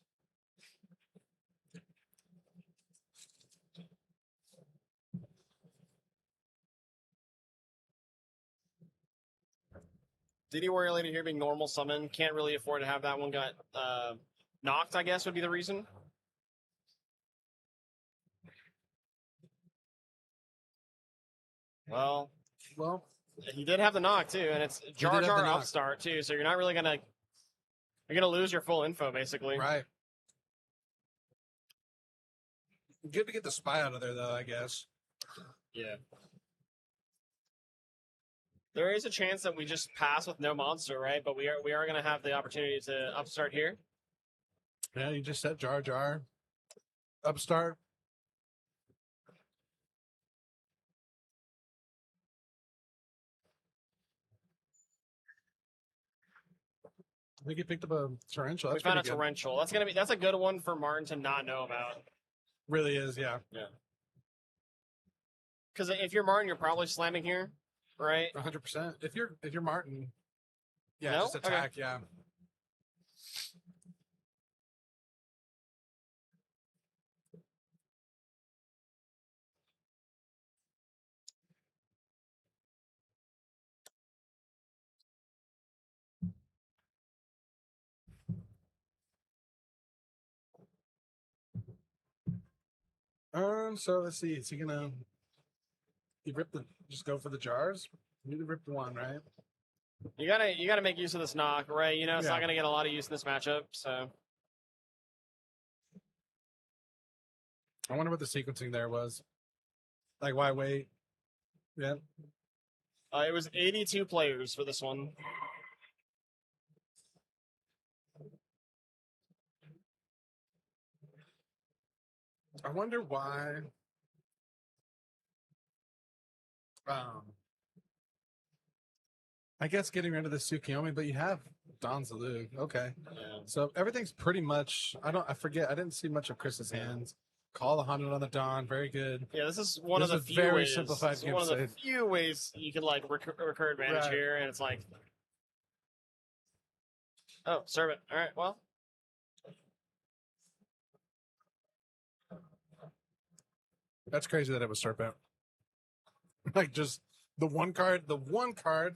Diddy Warrior Lady here being normal summon. Can't really afford to have that one got knocked, I guess would be the reason. Well, he did have the knock too, and it's Jar did have the Jar knock. upstart too, so you're not really gonna lose your full info basically. Right. Good to get the spy out of there, though, I guess. Yeah. There is a chance that we just pass with no monster, right? But we are gonna have the opportunity to upstart here. Yeah, you just said Jar Jar. Upstart. I think he picked up a torrential. That's we found a pretty good. torrential. That's a good one for Martin to not know about. Really is, yeah. Yeah. Because if you're Martin, you're probably slamming here, right? 100%. If you're Martin, yeah, No? just attack, yeah. So let's see. Is he gonna just go for the jars? You need to rip the one, right? You gotta make use of this knock, right? You know it's Yeah. not gonna get a lot of use in this matchup, so I wonder what the sequencing there was. Like, why wait? Yeah. it was 82 players for this one. I wonder why. I guess getting rid of the Tsukiyomi, but you have Don Zalug. Okay. Yeah. So everything's pretty much. I forget. I didn't see much of Chris's hands. Call the 100 on the Don. Very good. Yeah, this is one This of is the a few very ways. simplified This is game one of the save. few ways you can like recur advantage Right. here, and it's like, oh, serve it. All right, well, That's crazy that it was Serpent. Like, just the one card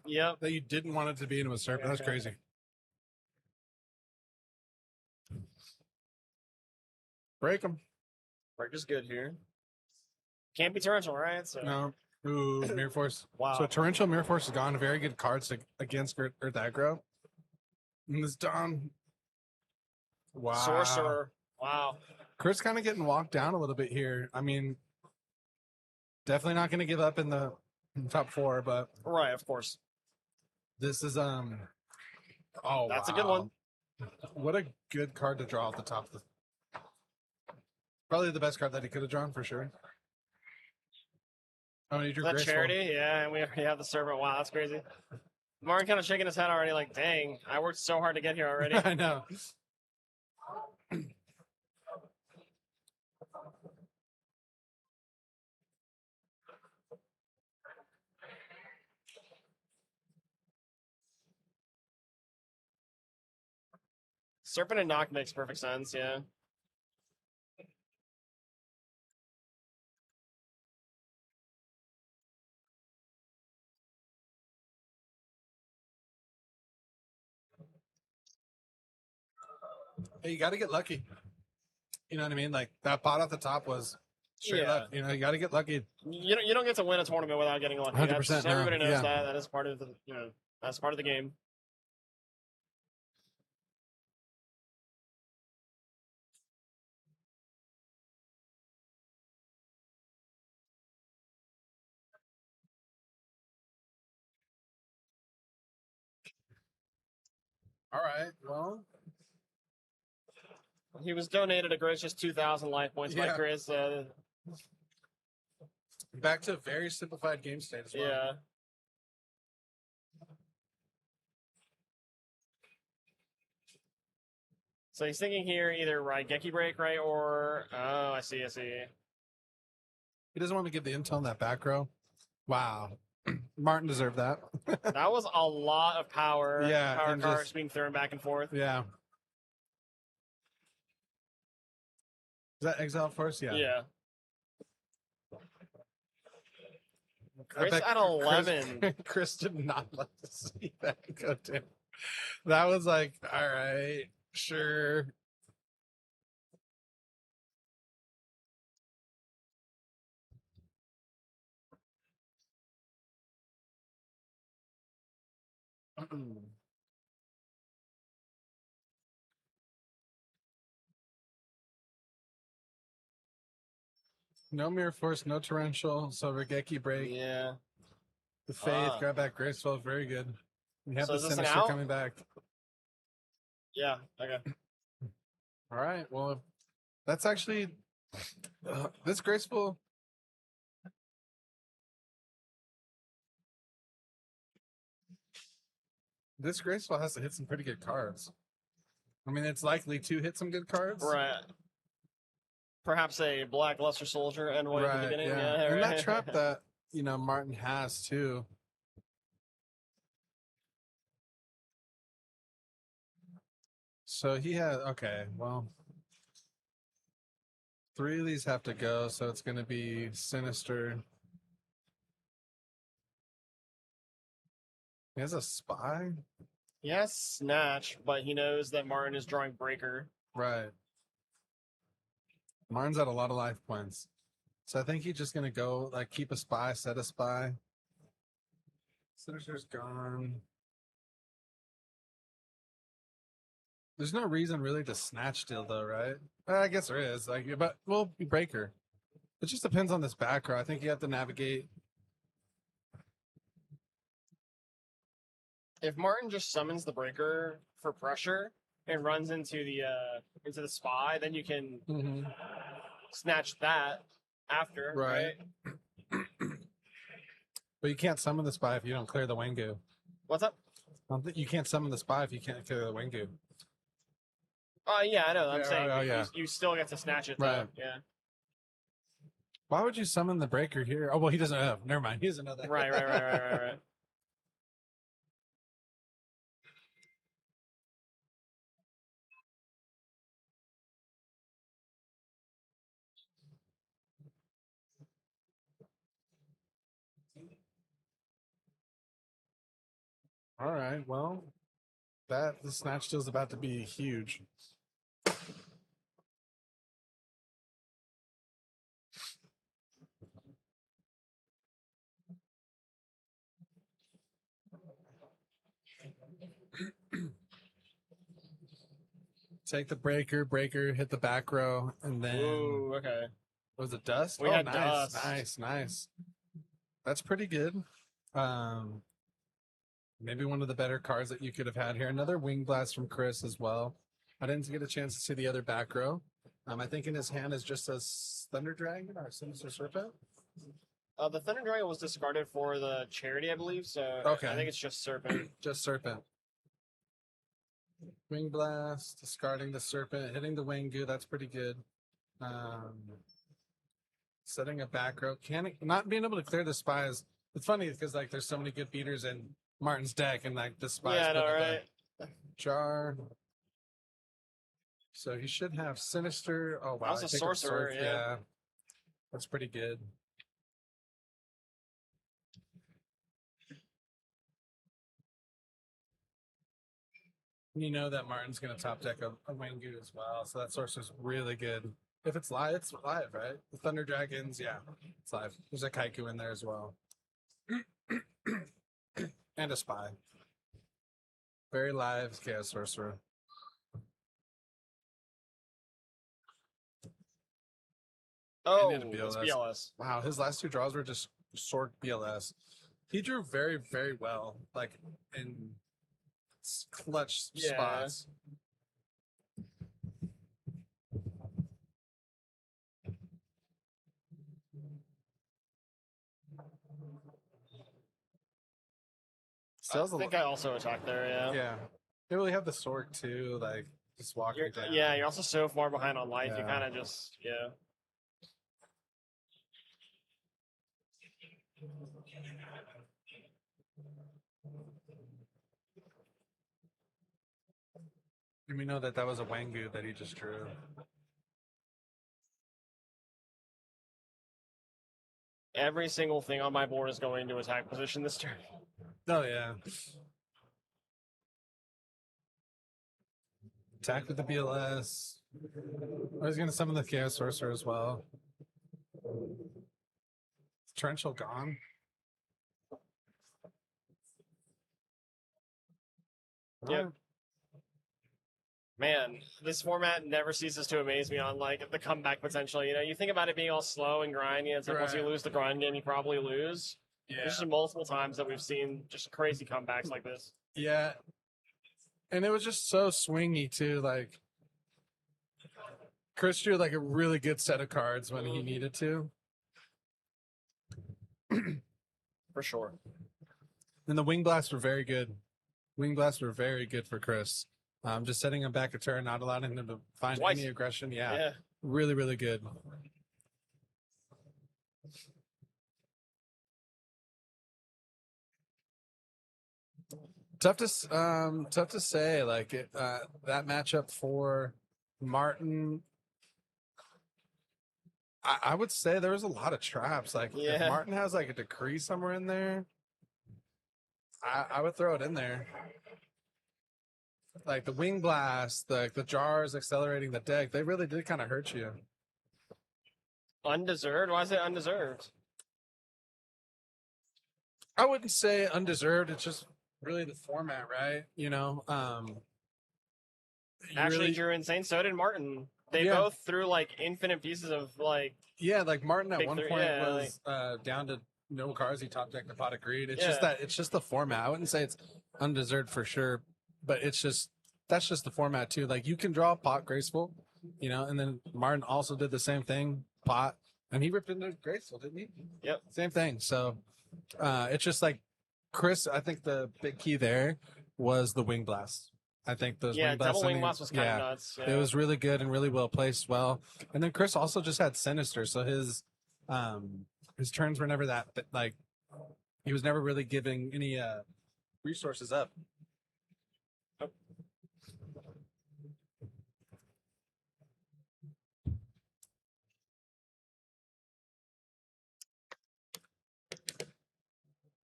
yep. that you didn't want it to be, and it was Serpent. That's crazy. Break them. Break is good here. Can't be torrential, right? So No. Ooh, Mirror Force. wow. So Torrential Mirror Force is gone. Very good cards against Earth Aggro. And this Don. Wow. Sorcerer. Wow. Chris kind of getting walked down a little bit here. I mean, definitely not going to give up in the top 4, but Right, of course. this is oh, That's a wow. good one. What a good card to draw at the top of the. Probably the best card that he could have drawn for sure. Oh, you drew That Graceful. charity, yeah, and we already have the servant. Wow, that's crazy. Martin kind of shaking his head already, like, dang, I worked so hard to get here already. I know. Serpent and knock makes perfect sense, yeah. Hey, you got to get lucky. You know what I mean? Like that pot off the top was straight luck. You know, you got to get lucky. You don't get to win a tournament without getting lucky. 100%. Everybody knows that. That is part of the that's part of the game. All right. Well, he was donated a gracious 2,000 life points by Chris. Back to a very simplified game state as well. Yeah. So he's thinking here either Raigeki break, right, or oh, I see. He doesn't want to give the intel in that back row. Wow. Martin deserved that. That was a lot of power. Yeah, Power and cards just- being thrown back and forth. Yeah. Is that Exile Force? Yeah. Yeah. I Chris bet at 11. Chris did not let us see that go down. That was like, all right, sure. No Mirror Force, no Torrential, so Regeki break. Yeah. The Faith, grab back Graceful, very good. We have So the is this an Sinister out? coming back. Yeah. Okay. All right, well, that's actually this Graceful. This Graceful has to hit some pretty good cards. I mean, it's likely to hit some good cards. Right. Perhaps a Blackluster Soldier and one at the beginning. Yeah. And right. that trap that, Martin has too. So he had, okay, well, 3 of these have to go, so it's going to be Sinister. He has a Spy? He has Snatch, but he knows that Martin is drawing Breaker. Right. Martin's at a lot of life points. So I think he's just going to go, like, keep a Spy, set a Spy. Sinister's gone. There's no reason really to snatch still, though, right? I guess there is. But we'll be Breaker. It just depends on this back row. I think you have to navigate. If Martin just summons the Breaker for pressure and runs into the Spy, then you can snatch that after, right? But you can't summon the Spy if you don't clear the Wengu. What's up? You can't summon the Spy if you can't clear the Wengu. Yeah, I know. I'm saying yeah. you still get to snatch it, though. Right. Yeah. Why would you summon the Breaker here? Oh, well, he doesn't have. Never mind. He doesn't know that. Right. All right. Well, the snatch deal is about to be huge. Take the breaker, hit the back row, and then. Ooh, okay. Was it dust? We had nice, dust. nice. That's pretty good. Maybe one of the better cards that you could have had here. Another Wing Blast from Chris as well. I didn't get a chance to see the other back row. I think in his hand is just a Thunder Dragon or Sinister Serpent. The Thunder Dragon was discarded for the charity, I believe. So okay. I think it's just Serpent. Just Serpent. Wing Blast, discarding the Serpent, hitting the Wengu. That's pretty good. Setting a back row. Not being able to clear the Spies. It's funny because there's so many good beaters in Martin's deck, and the Spies. Yeah, I know, right? Jar. So he should have Sinister. Oh wow, that was a sorcerer. Yeah, that's pretty good. You know that Martin's going to top deck a Wangu as well, so that sorcerer's really good. If it's live, right? The Thunder Dragons, yeah, it's live. There's a Kaiku in there as well. And a Spy. Very live Chaos Sorcerer. Oh, And it's BLS. Wow, his last 2 draws were just Sork BLS. He drew very, very well, like in clutch spots. I think I also attacked there, yeah. Yeah. They really have the Sork too, like just walking down. Yeah, you're also so far behind on life, you Yeah. kind of just, yeah. And we know that that was a Wangu that he just drew. Every single thing on my board is going into attack position this turn. Oh, yeah. Attack with the BLS. I was going to summon the Chaos Sorcerer as well. Torrential gone. Yep. Man, this format never ceases to amaze me on like the comeback potential. You know, you think about it being all slow and grindy. It's like once you lose the grind game, you probably lose. Yeah. There's just multiple times that we've seen just crazy comebacks like this. Yeah. And it was just so swingy too. Like Chris drew like a really good set of cards when he needed to. For sure. And the Wing Blasts were very good. Wing Blasts were very good for Chris. Just setting him back a turn, not allowing him to find any aggression. Yeah. Really, really good. Tough to say. Like that matchup for Martin, I would say there was a lot of traps. Like if Martin has like a decree somewhere in there, I would throw it in there. Like the Wing Blast, the jars accelerating the deck, they really did kind of hurt you. Undeserved? Why is it undeserved? I wouldn't say undeserved. It's just really the format, right? You know, Actually drew insane. So did Martin. They both threw like infinite pieces of like. Yeah, like Martin at one point was down to no cards. He top decked the Pot of Greed. It's just the format. I wouldn't say it's undeserved for sure, but it's just that's just the format too. Like you can draw Pot Graceful, you know, and then Martin also did the same thing, Pot, and he ripped into Graceful, didn't he? Yep. Same thing. So it's just like Chris. I think the big key there was the Wing Blast. I think those Wing Blasts. Double Wing Blast was kind of nuts. Yeah. It was really good and really well placed. Well, and then Chris also just had Sinister, so his turns were never that like he was never really giving any resources up.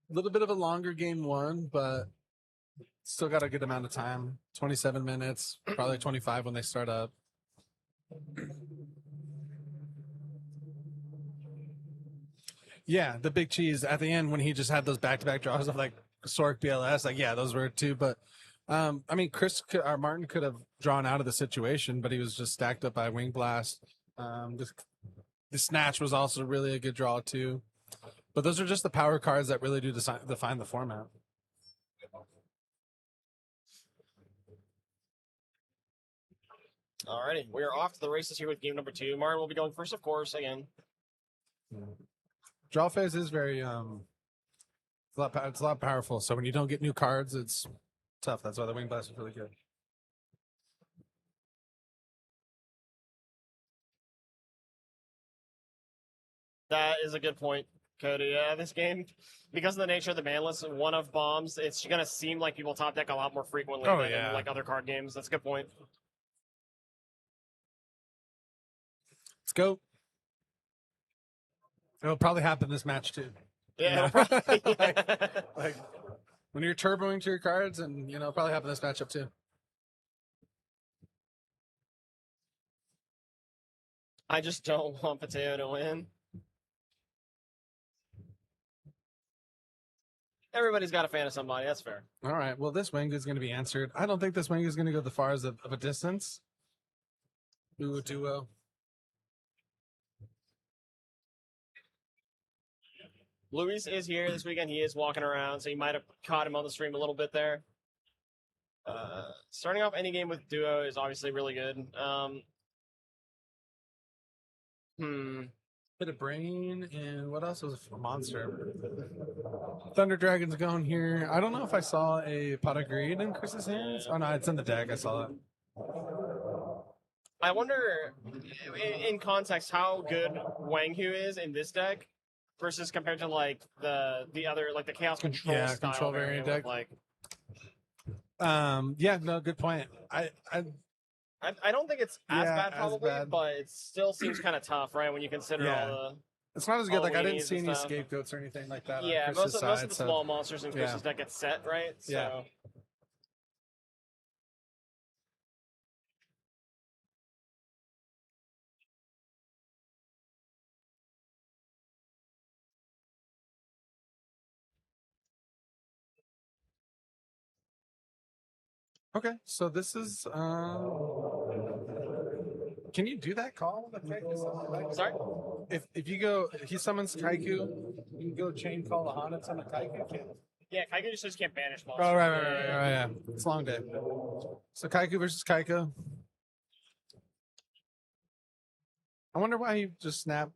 A little bit of a longer game 1, but still got a good amount of time. 27 minutes, probably 25 when they start up. Yeah, the big cheese at the end when he just had those back-to-back draws of like Sork BLS, like yeah, those were 2. But I mean, Martin could have drawn out of the situation, but he was just stacked up by Wing Blast. The Snatch was also really a good draw too. But those are just the power cards that really do define the format. Alrighty, we are off to the races here with game number 2. Martin will be going first, of course, again. Draw phase is very it's a lot powerful. So when you don't get new cards, it's tough. That's why the Wing Blast is really good. That is a good point, Cody. Yeah, this game, because of the nature of the ban list, one of bombs, it's going to seem like people top deck a lot more frequently than in like other card games. That's a good point. Let's go. It'll probably happen this match too. Yeah. like when you're turboing to your cards, and it'll probably happen this matchup too. I just don't want Potato to win. Everybody's got a fan of somebody. That's fair. All right. Well, this wing is going to be answered. I don't think this wing is going to go the far as of a distance. Ooh, duo. Luis is here this weekend. He is walking around, so you might have caught him on the stream a little bit there. Starting off any game with duo is obviously really good. Bit of brain, and what else was a monster? Thunder Dragon's going here. I don't know if I saw a pot of greed in Chris's hands. Oh no, it's in the deck. I saw it. I wonder, in context, how good Wang Hu is in this deck versus compared to like the other, like the Chaos Control style control variant with, deck. like, yeah, no, good point. I don't think it's as Yeah, bad as probably, bad. but it still seems kind of tough, right? When you consider Yeah. all it's not as good. Like I didn't Halloweenies see and any stuff. scapegoats or anything like that. the on Chris's most of side, the so- small monsters in Chris's Yeah. deck get set, right? Yeah. So Okay, so this is. Can you do that call? sorry. If you go, if he summons Kaiku, you can go chain call the Han and summon Kaiku. Can't? Yeah, Kaiku just can't banish monsters. Oh right, yeah. It's a long day. So Kaiku versus Kaiko. I wonder why he just went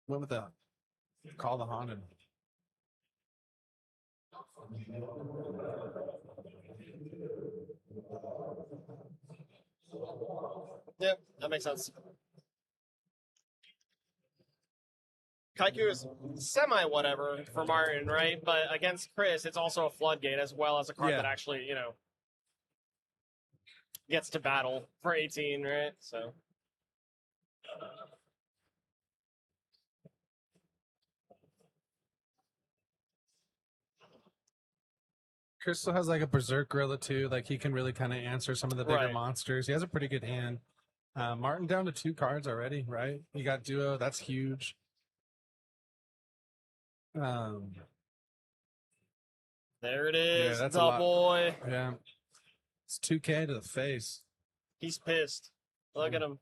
with the call the Han and. Yep, that makes sense. Kaiku is semi whatever for Martin, right? But against Chris, it's also a floodgate as well as a card Yeah. that actually, gets to battle for 18, right? So Chris still has like a Berserk Gorilla too. Like he can really kind of answer some of the bigger Right. monsters. He has a pretty good hand. Martin down to 2 cards already, right? You got duo. That's huge. there it is, that's the a lot. boy. Yeah. It's 2K to the face. He's pissed. Look at him.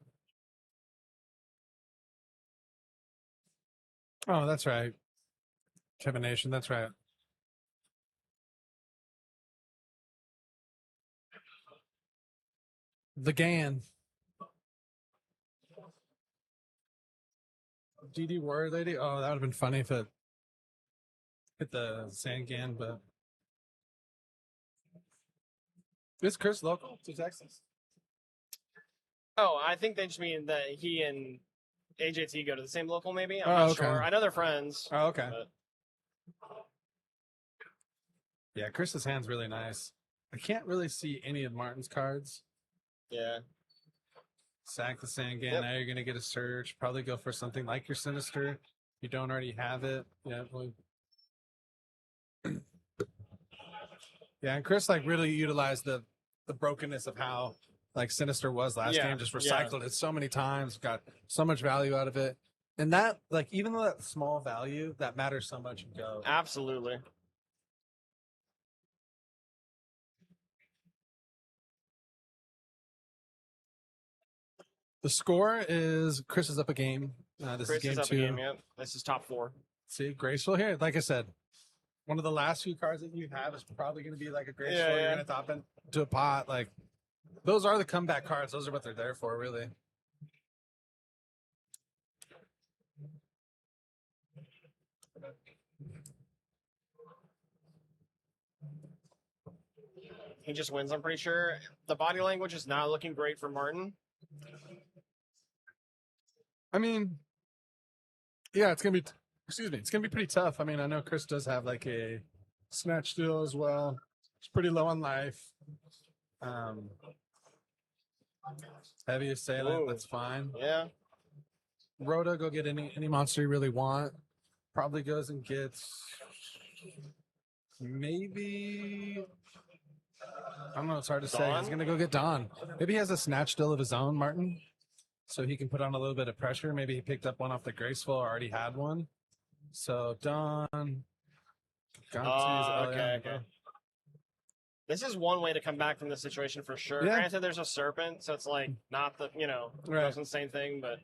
Oh, that's right. Kevin Nation, that's right. The Gan. DD Warrior Lady. Oh, that would have been funny if it hit the Sand Gan, but. Is Chris local to Texas? Oh, I think they just mean that he and AJT go to the same local, maybe? I'm Oh, not okay. sure. I know they're friends. Oh, okay. But Yeah, Chris's hand's really nice. I can't really see any of Martin's cards. yeah. Sack the Sand Gan. Yep. Now you're going to get a Surge. Probably go for something like your Sinister. You don't already have it. Yeah. Well, yeah, and Chris like really utilized the brokenness of how like Sinister was last Yeah, game. Just recycled it so many times. Got so much value out of it. And that like even though that's small value, that matters so much in Go. Absolutely. The score is Chris is up a game. This Chris is game is up 2. a game, yep. This is top 4. See, Graceful here. Like I said, one of the last few cards that you have is probably going to be like a Graceful. Yeah, You're yeah. going to top into a pot. Like those are the comeback cards. Those are what they're there for, really. He just wins, I'm pretty sure. The body language is not looking great for Martin. I mean, yeah, it's gonna be. Excuse me, it's gonna be pretty tough. I mean, I know Chris does have like a snatch steal as well. It's pretty low on life. Heavy assailant, Ooh. that's fine. Yeah. Rhoda, go get any monster you really want. Probably goes and gets maybe. I don't know. It's hard to say. Dawn? He's gonna go get Don. Maybe he has a snatch steal of his own, Martin. so he can put on a little bit of pressure. Maybe he picked up one off the graceful or already had one. So Don. Okay. This is one way to come back from the situation for sure. Yeah. Granted, there's a serpent, so it's like not the most insane thing, but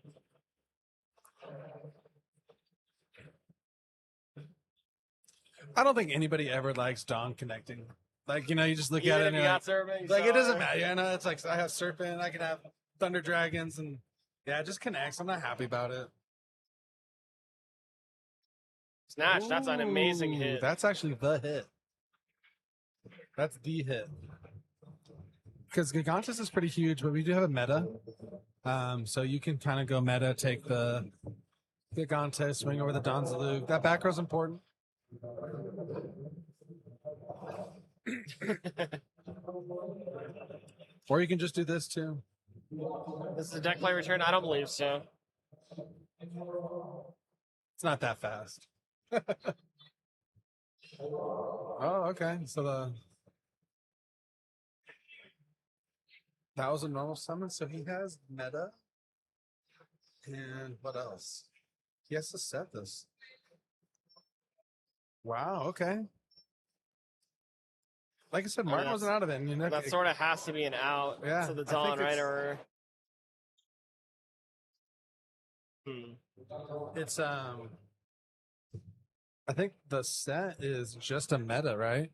I don't think anybody ever likes Don connecting. Like, you just look at it and you you're got serpent, like, it doesn't matter. It's like I have serpent, I can have thunder dragons, and yeah, it just connects. I'm not happy about it. Snatch. That's an amazing hit. That's actually the hit. That's the hit. Because Gigantus is pretty huge, but we do have a meta. So you can kind of go meta, take the Gigantus, swing over the Donzalug. That back row's important. Or you can just do this too. This is a deck play return? I don't believe so. It's not that fast. Oh, okay. So that was a normal summon. So he has meta. And what else? He has to set this. Wow, okay. Like I said, Martin wasn't out of it. That sort of has to be an out. Yeah, So the Dawn, right? Or it's I think the set is just a meta, right?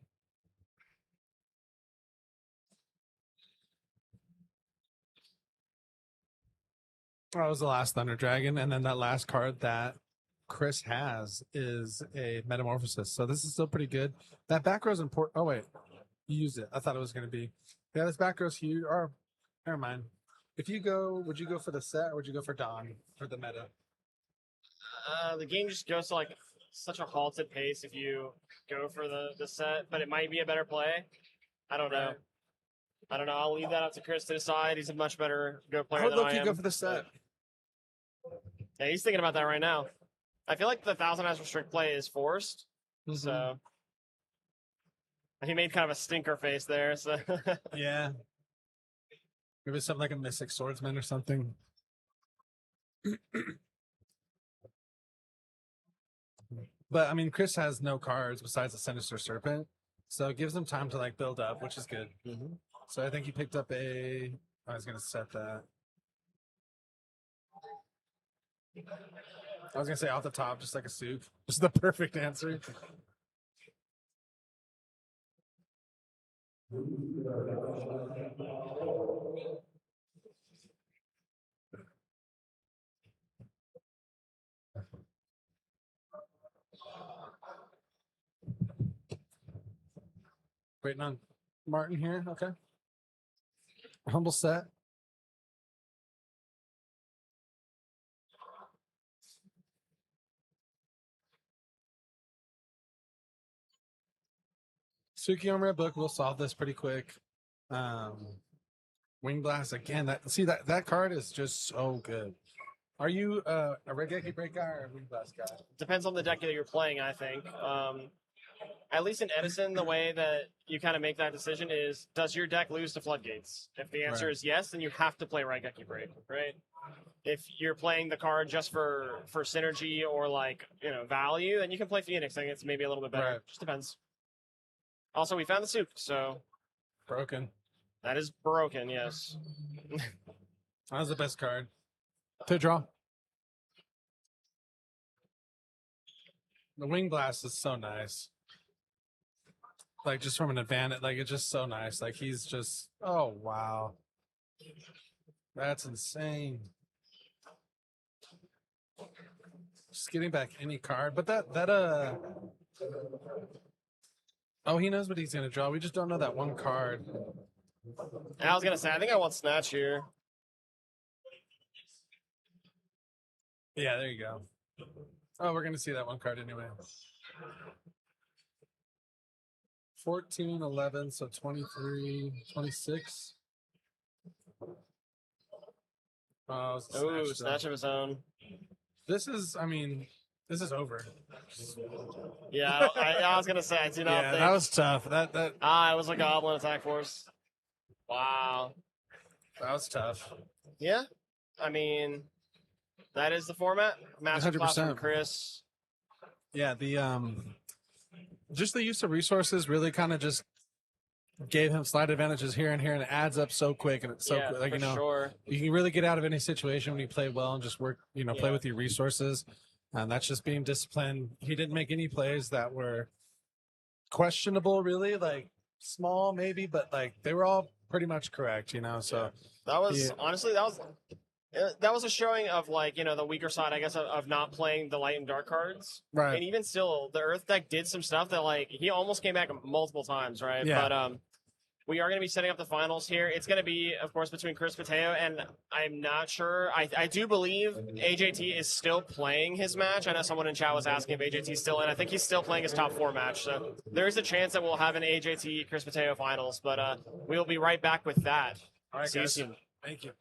That was the last Thunder Dragon, and then that last card that Chris has is a Metamorphosis. So this is still pretty good. That back row's important. Oh wait, you used it. I thought it was going to be. Yeah, this back row's huge. Or never mind. If you go, would you go for the set or would you go for Dawn for the meta? The game just goes to like such a halted pace if you go for the set, but it might be a better play. I don't know. I'll leave that up to Chris to decide. He's a much better Go player than I am. I would look go for the set. Yeah, he's thinking about that right now. I feel like the 1,000 as restrict play is forced. Mm-hmm. So he made kind of a stinker face there. So yeah, maybe something like a Mystic Swordsman or something. But I mean, Chris has no cards besides the Sinister Serpent, so it gives him time to like build up, which is good. Mm-hmm. So I think he picked up I was gonna set that. I was gonna say off the top, just like a soup. Just the perfect answer. Waiting on Martin here. Okay. Humble set. Suki on Red Book will solve this pretty quick. Wing Blast again. That card is just so good. Are you a Red Geki Break guy or a Wing Blast guy? Depends on the deck that you're playing, I think. At least in Edison, the way that you kind of make that decision is, does your deck lose to Floodgates? If the answer is yes, then you have to play Red Geki Break, right? If you're playing the card just for synergy or like value, then you can play Phoenix. I think it's maybe a little bit better. Just depends. Also, we found the soup, so broken. That is broken, yes. That was the best card to draw. The Wing Blast is so nice. Like just from an advantage, like it's just so nice. Like he's just, oh wow, that's insane. Just getting back any card, but oh, he knows what he's gonna draw. We just don't know that one card. I was gonna say, I think I want Snatch here. Yeah, there you go. Oh, we're gonna see that one card anyway. 14, 11, so 23, 26. Oh, Snatch of his own. This is over. Yeah, I was gonna say, I do not think. That was tough. It was a Goblin attack force. Wow. That was tough. Yeah? I mean, that is the format. Masterclass from 100%. Chris. Yeah, the just the use of resources really kind of just gave him slight advantages here and here, and it adds up so quick, and it's so quick. Like, for you know, sure. you can really get out of any situation when you play well and just work, you know, play with your resources. And that's just being disciplined. He didn't make any plays that were questionable, really, like small maybe, but like they were all pretty much correct, you know. So that was honestly that was a showing of, like, you know, the weaker side, I guess, of not playing the light and dark cards. Right. And even still, the Earth deck did some stuff that, like, he almost came back multiple times, right? Yeah. But we are going to be setting up the finals here. It's going to be, of course, between Chris Mateo, and I'm not sure. I do believe AJT is still playing his match. I know someone in chat was asking if AJT's still in. I think he's still playing his top 4 match. So there is a chance that we'll have an AJT Chris Mateo finals, but we'll be right back with that. All right, See guys. you soon. Thank you.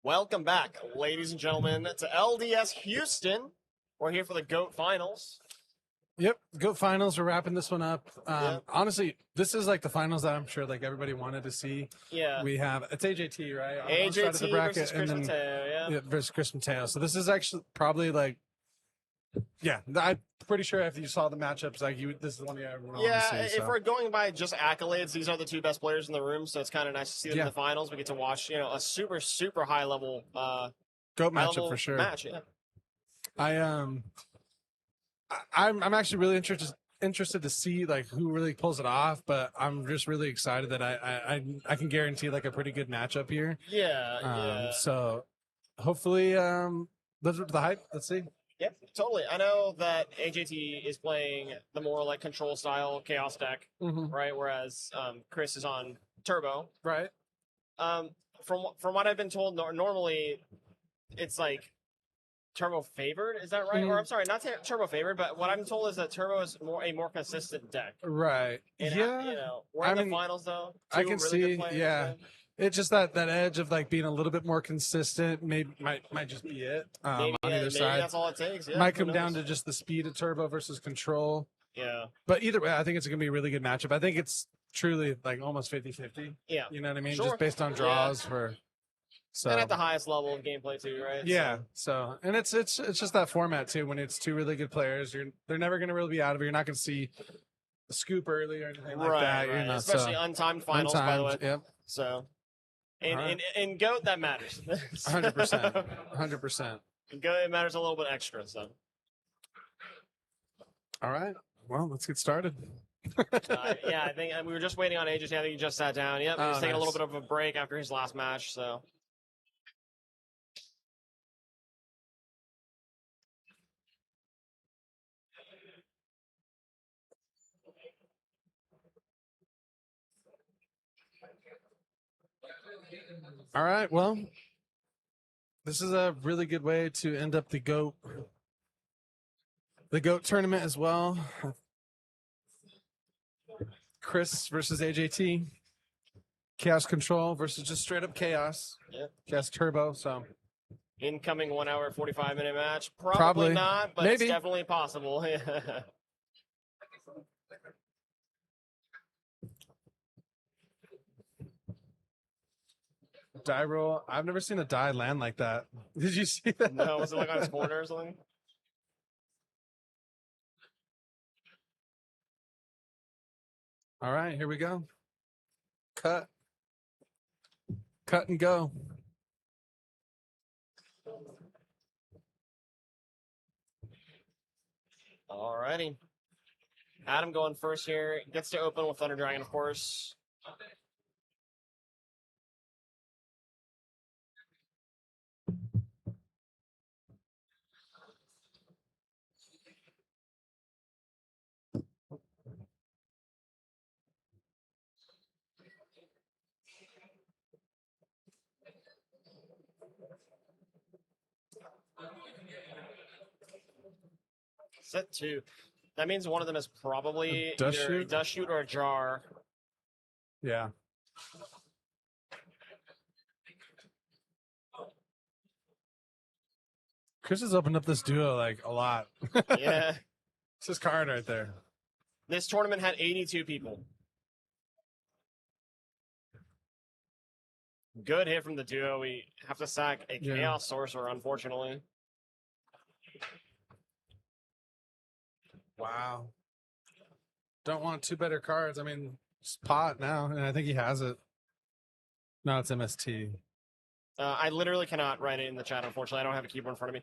Welcome back, ladies and gentlemen, to LDS Houston. We're here for the GOAT Finals. Yep, GOAT Finals. We're wrapping this one up. Yep. Honestly, this is like the finals that I'm sure like everybody wanted to see. Yeah. We have it's AJT, right? On AJT one side of the bracket, versus Chris and then Mateo, yeah. versus Chris Mateo. So this is actually probably like, yeah, I'm pretty sure if you saw the matchups, like this is the one you ever wanted to see. If So. we're going by just accolades, these are the two best players in the room, so it's kind of nice to see them in Yeah. the finals. We get to watch, a super, super high level GOAT matchup for sure. match, yeah. I'm actually really interested to see like who really pulls it off, but I'm just really excited that I can guarantee like a pretty good matchup here. Yeah. So hopefully lives up to the hype. Let's see. Yep, totally. I know that AJT is playing the more like control style chaos deck, right? Whereas Chris is on turbo, right? From what I've been told, normally it's like turbo favored. Is that right? Or I'm sorry, not turbo favored, but what I'm told is that turbo is a more consistent deck. Right. And yeah. We're in the finals though. I can really see. good players, Yeah. It's just that edge of like being a little bit more consistent. Maybe might just be it. Maybe, on either side, that's all it takes. Yeah, might come down to just the speed of turbo versus control. Yeah. But either way, I think it's gonna be a really good matchup. I think it's truly like almost 50-50. Yeah. You know what I mean? Sure. Just based on draws for. So. And at the highest level of gameplay too, right? Yeah. So and it's just that format too. When it's two really good players, they're never gonna really be out of it. You're not gonna see a scoop early or anything like that. Right. You know, especially untimed finals, by the way. Yep. So. In GOAT, that matters. 100%. 100%. In GOAT, it matters a little bit extra. So. All right. Well, let's get started. I think we were just waiting on AJ. I think he just sat down. Yep, he was taking a little bit of a break after his last match. So. All right. Well, this is a really good way to end up the GOAT tournament as well. Chris versus AJT. Chaos Control versus just straight up Chaos. Yep. Chaos Turbo. So. Incoming 1 hour 45-minute match. Probably not, but maybe. It's definitely possible. Die roll. I've never seen a die land like that. Did you see that? No, was it like on his corner or something? All right, here we go. Cut and go. Alrighty. Adam going first here. Gets to open with Thunder Dragon, of course. Set 2. That means one of them is probably either a dust shoot or a jar. Yeah. Chris has opened up this duo like a lot. Yeah. It's his card right there. This tournament had 82 people. Good hit from the duo. We have to sack a Chaos Sorcerer, unfortunately. Wow. Don't want two better cards. I mean, it's pot now, and I think he has it. No, it's MST. I literally cannot write it in the chat, unfortunately. I don't have a keyboard in front of me.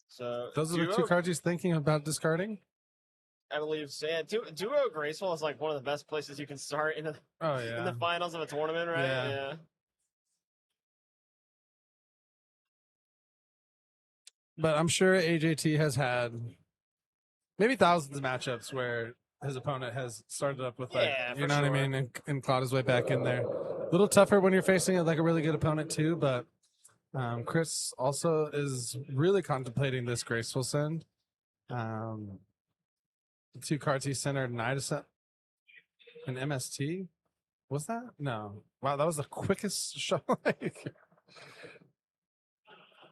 So those are the two cards he's thinking about discarding? I believe so. Yeah, Duo Graceful is like one of the best places you can start in the in the finals of a tournament, right? Yeah. But I'm sure AJT has had maybe thousands of matchups where his opponent has started up with like, you know what I mean, and clawed his way back in there. A little tougher when you're facing like a really good opponent too, but Chris also is really contemplating this graceful send. The 2 cards he centered, Knight Ascent and MST. Was that? No. Wow, that was the quickest shot.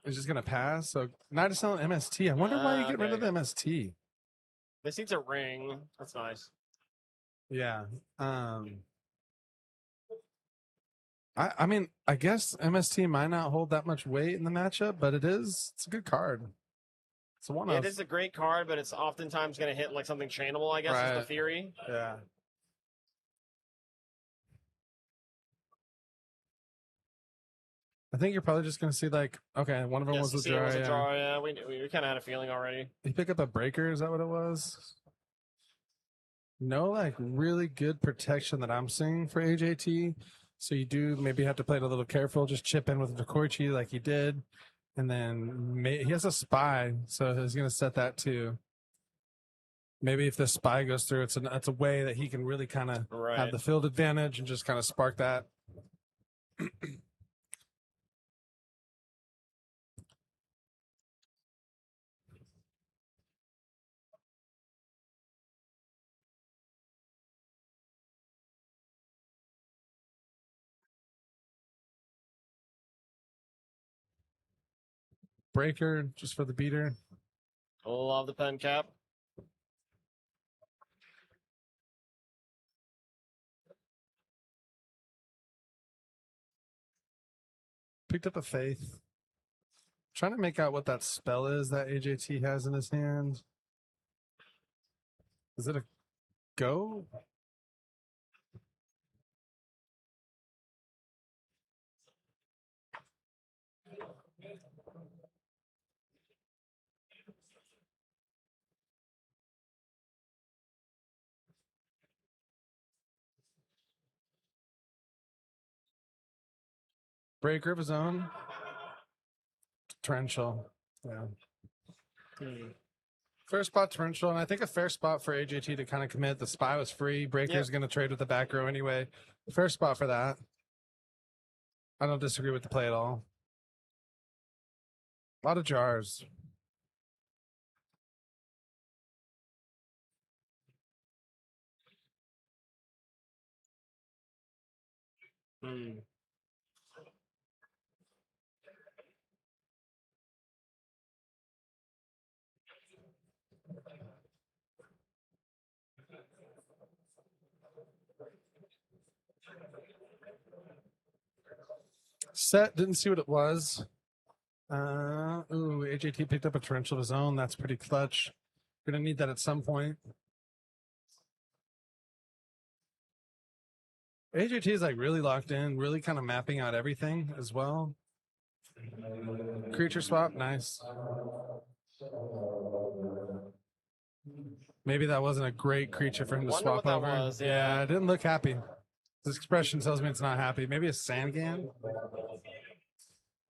He's just gonna pass. So Knight Ascent and MST. I wonder why you get rid of the MST. This needs a ring. That's nice. Yeah. I mean, I guess MST might not hold that much weight in the matchup, but it's a good card. It's a one of. It is a great card, but it's oftentimes going to hit like something chainable, I guess, is the theory. Yeah. I think you're probably just going to see like, okay, one of them was a draw. Yeah, we kind of had a feeling already. He picked up a breaker. Is that what it was? No, like really good protection that I'm seeing for AJT. So you do maybe have to play it a little careful. Just chip in with the Koichi like he did. And then he has a spy, so he's going to set that too. Maybe if the spy goes through, it's a way that he can really kind of have the field advantage and just kind of spark that. Breaker just for the beater. Love the pen cap. Picked up a Faith. Trying to make out what that spell is that AJT has in his hand. Is it a go? Breaker of his own. Torrential. Yeah. Fair spot Torrential, and I think a fair spot for AJT to kind of commit. The spy was free. Breaker's going to trade with the back row anyway. Fair spot for that. I don't disagree with the play at all. A lot of jars. Set, didn't see what it was. AJT picked up a Torrential of his own. That's pretty clutch. Gonna need that at some point. AJT is like really locked in, really kind of mapping out everything as well. Creature swap, nice. Maybe that wasn't a great creature for him to swap over. Yeah, it didn't look happy. This expression tells me it's not happy. Maybe a Sangan?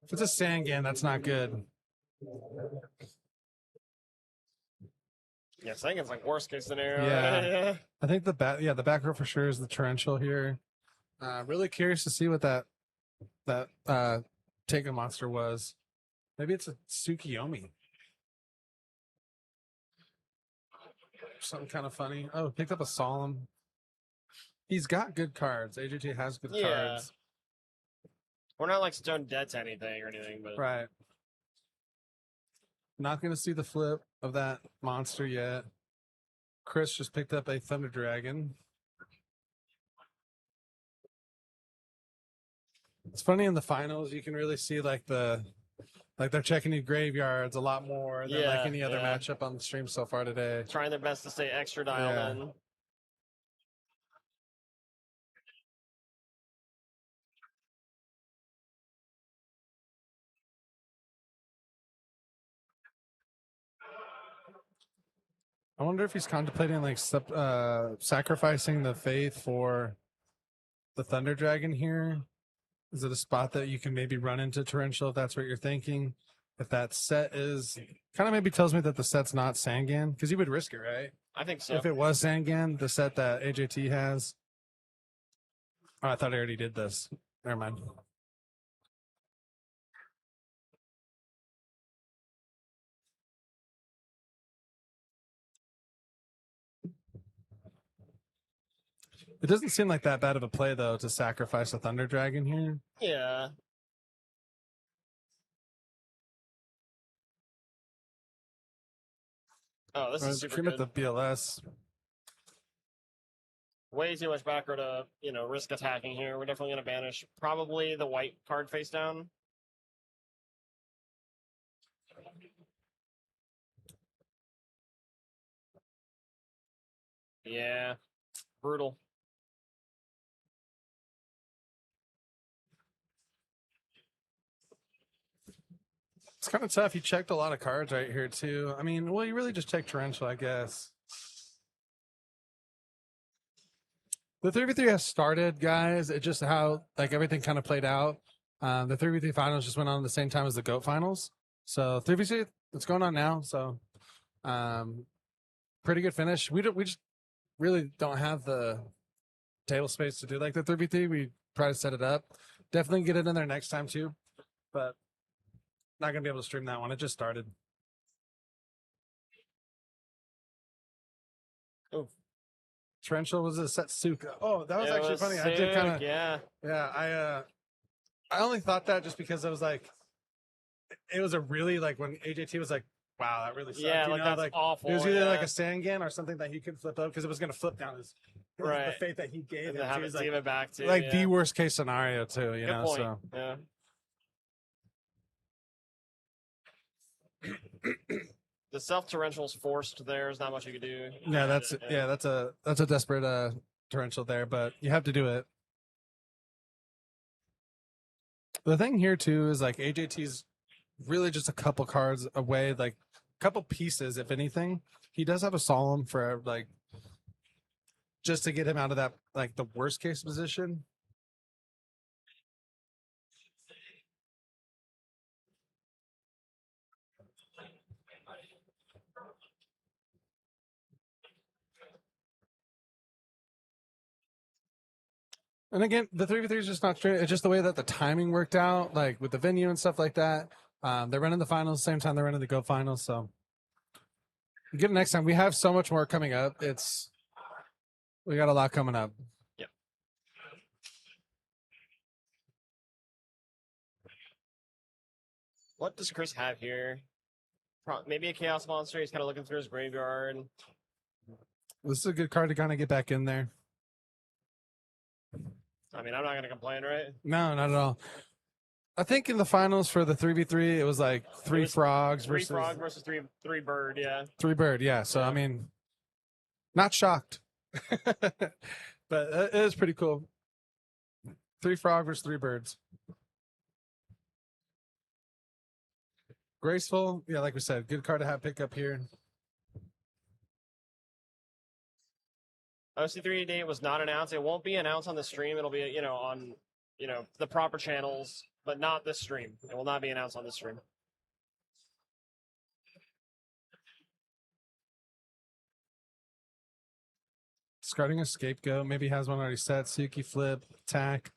If it's a Sangan, that's not good. Yeah, Sangan's like worst case scenario. Yeah. I think the back row for sure is the Torrential here. Really curious to see what that Take a Monster was. Maybe it's a Tsukiyomi. Something kind of funny. Oh, picked up a Solemn. He's got good cards. AJT has good cards. We're not like stone dead to anything or anything, but right. Not going to see the flip of that monster yet. Chris just picked up a Thunder Dragon. It's funny in the finals, you can really see like they're checking the graveyards a lot more than like any other matchup on the stream so far today. Trying their best to stay extra dialed in. I wonder if he's contemplating like sacrificing the Faith for the Thunder Dragon here. Is it a spot that you can maybe run into Torrential if that's what you're thinking? If that set is kind of maybe tells me that the set's not Sangan, because you would risk it, right? I think so. If it was Sangan, the set that AJT has. Oh, I thought I already did this. Never mind. It doesn't seem like that bad of a play, though, to sacrifice a Thunder Dragon here. Yeah. Oh, this is super good. The BLS. Way too much backer to, risk attacking here. We're definitely going to banish probably the white card face down. Yeah. Brutal. It's kind of tough. He checked a lot of cards right here, too. I mean, well, you really just checked Torrential, I guess. The 3v3 has started, guys. It's just how everything kind of played out. The 3v3 finals just went on at the same time as the GOAT finals. So 3v3, it's going on now. So pretty good finish. We just really don't have the table space to do like the 3v3. We try to set it up. Definitely get it in there next time too. But not gonna be able to stream that one. It just started. Oh. Torrential was a Setsuka. Oh, that was actually funny. Sick, I did kind of, yeah. I only thought that just because it was it was a really when AJT was like, wow, that really sucked. Yeah, that's awful. It was either like a Sangan or something that he could flip up because it was going to flip down his right. the fate that he gave and him. Have it give it back to the worst case scenario too. You Good know, point. so yeah. The self torrential's forced. There's not much you can do. Yeah, that's a desperate torrential there, but you have to do it. The thing here too is AJT's really just a couple cards away, a couple pieces, if anything. He does have a solemn for just to get him out of that the worst case position. And again, the 3v3 is just not straight. It's just the way that the timing worked out, with the venue and stuff like that. They're running the finals same time they're running the GOAT finals. So we get it next time. We have so much more coming up. We got a lot coming up. Yep. What does Chris have here? Maybe a Chaos Monster. He's kind of looking through his graveyard. This is a good card to kind of get back in there. I mean, I'm not going to complain, right? No, not at all. I think in the finals for the 3v3, it was three frogs versus three bird, yeah. 3 bird, yeah. So, I mean, not shocked. But it is pretty cool. 3 frog versus 3 birds. Graceful, yeah, like we said, good card to have pick up here. OC3 date was not announced. It won't be announced on the stream. It'll be, on, the proper channels, but not this stream. It will not be announced on this stream. Discarding a scapegoat. Maybe has one already set. Suki flip, attack.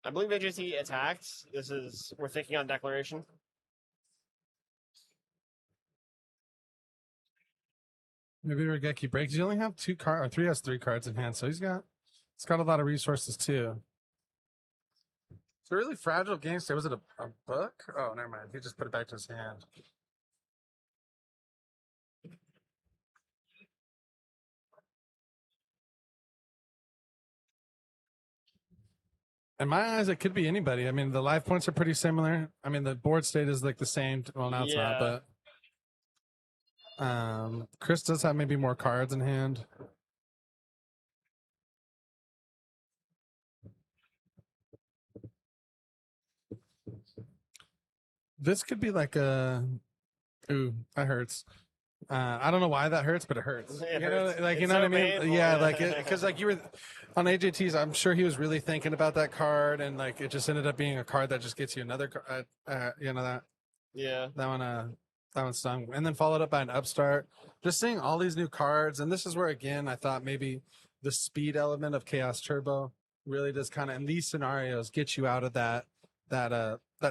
I believe AJT attacked. We're thinking on declaration. Maybe Regeki breaks. You only have 2 cards, or 3 has 3 cards in hand, so he's got a lot of resources too. It's a really fragile game state. Was it a book? Oh, never mind. He just put it back to his hand. In my eyes, it could be anybody. I mean, the life points are pretty similar. I mean, the board state is the same. Well, now it's not, but Chris does have maybe more cards in hand. This could be ooh, that hurts. I don't know why that hurts, but it hurts. It you hurts. know, you know so what I mean? painful. Yeah, because you were on AJT's. I'm sure he was really thinking about that card, and it just ended up being a card that just gets you another card. You know that. Yeah. That one. That one stung. And then followed up by an upstart. Just seeing all these new cards. And this is where, again, I thought maybe the speed element of Chaos Turbo really does kind of, in these scenarios, get you out of that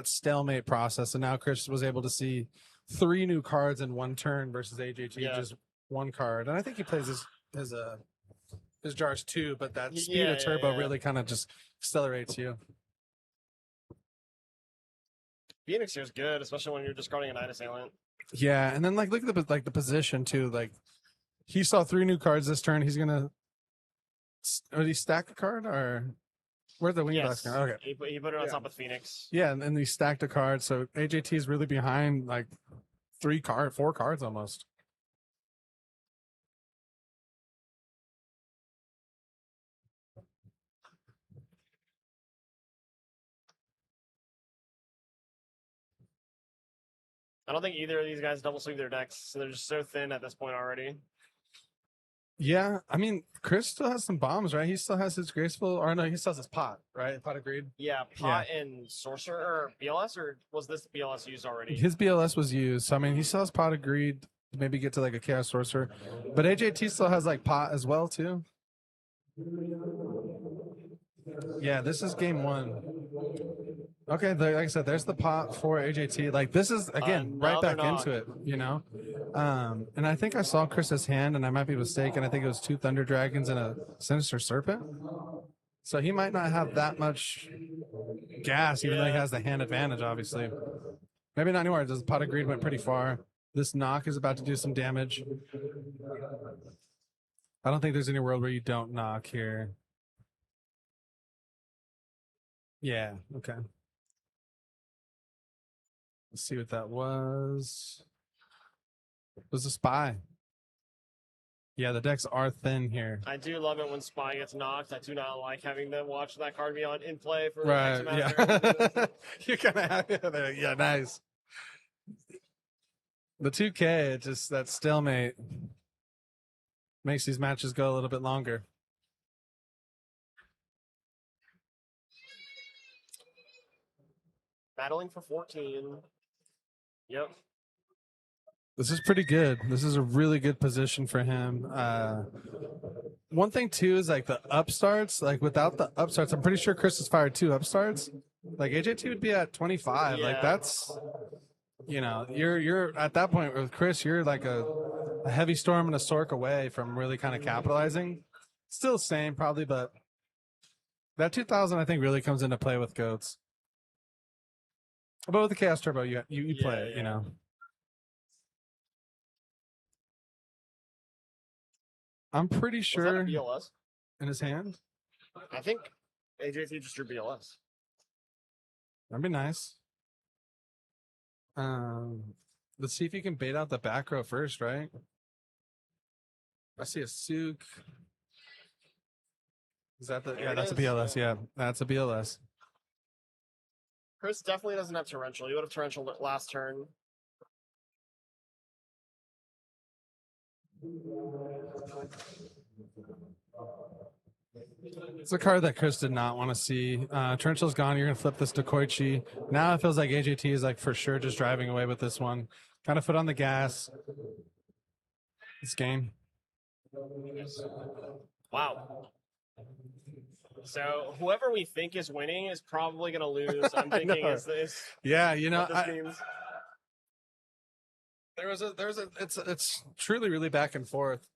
stalemate process. And now Chris was able to see 3 new cards in one turn versus AJT just 1 card. And I think he plays his jars too, but that speed of Turbo really kind of just accelerates you. Phoenix here is good, especially when you're discarding a Night Assailant. Yeah, and then like look at the position too. Like he saw 3 new cards this turn. He's gonna. Did he stack a card or where's the wing blast card? Okay, he put it on top of Phoenix. Yeah, and then he stacked a card. So AJT is really behind like 4 cards almost. I don't think either of these guys double sleeve their decks, so they're just so thin at this point already. Yeah, I mean, Chris still has some bombs, right? He still has his graceful, or no, he still has his pot, right? Pot of Greed. Yeah, pot and Sorcerer, or BLS, or was this BLS used already? His BLS was used, so I mean, he still has pot of Greed. Maybe get to like a Chaos Sorcerer, but AJT still has like pot as well too. Yeah, this is game 1. Okay, like I said, there's the pot for AJT. Like this is again right back into it, you know. And I think I saw Chris's hand, and I might be mistaken. I think it was 2 Thunder Dragons and a Sinister Serpent. So he might not have that much gas, even though he has the hand advantage, obviously. Maybe not anymore. The pot of Greed went pretty far. This knock is about to do some damage. I don't think there's any world where you don't knock here. Yeah, okay. Let's see what that was. It was a spy. Yeah, the decks are thin here. I do love it when Spy gets knocked. I do not like having to watch that card be in play for Right, X amount of turns. You're kind of happy there. Yeah, nice. The 2K, just that stalemate makes these matches go a little bit longer. Battling for 14. Yep. This is pretty good. This is a really good position for him. One thing too is like the upstarts. Like without the upstarts, I'm pretty sure Chris has fired 2 upstarts. Like AJT would be at 25. Yeah. Like that's, you know, you're at that point with Chris. You're like a heavy storm and a Sork away from really kind of capitalizing. Still same probably, but that 2000 I think really comes into play with goats. But with the Chaos Turbo, you play it, you know. I'm pretty sure BLS in his hand. I think AJT just drew BLS. That'd be nice. Let's see if you can bait out the back row first, right? I see a Sook. Is that the? Yeah, that's a BLS. Yeah, that's a BLS. Chris definitely doesn't have Torrential. He would have Torrential last turn. It's a card that Chris did not want to see. Torrential's gone. You're going to flip this to Koichi. Now it feels like AJT is like for sure just driving away with this one. Kind of foot on the gas. This game. Wow. So whoever we think is winning is probably going to lose. I'm thinking is this. Yeah, you know, it's truly really back and forth.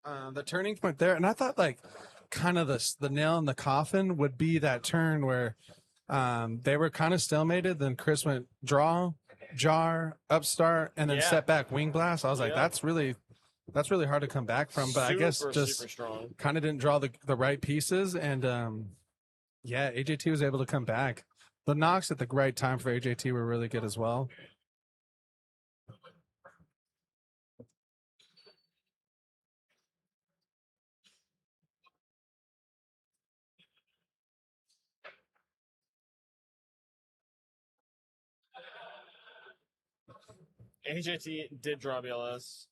The turning point there, and I thought like kind of the nail in the coffin would be that turn where they were kind of stalemated. Then Chris went draw, jar, upstart, and then set back wing blast. I was like, that's really hard to come back from. But I guess just kind of didn't draw the right pieces, and yeah, AJT was able to come back. The knocks at the right time for AJT were really good as well. AJT did draw BLS.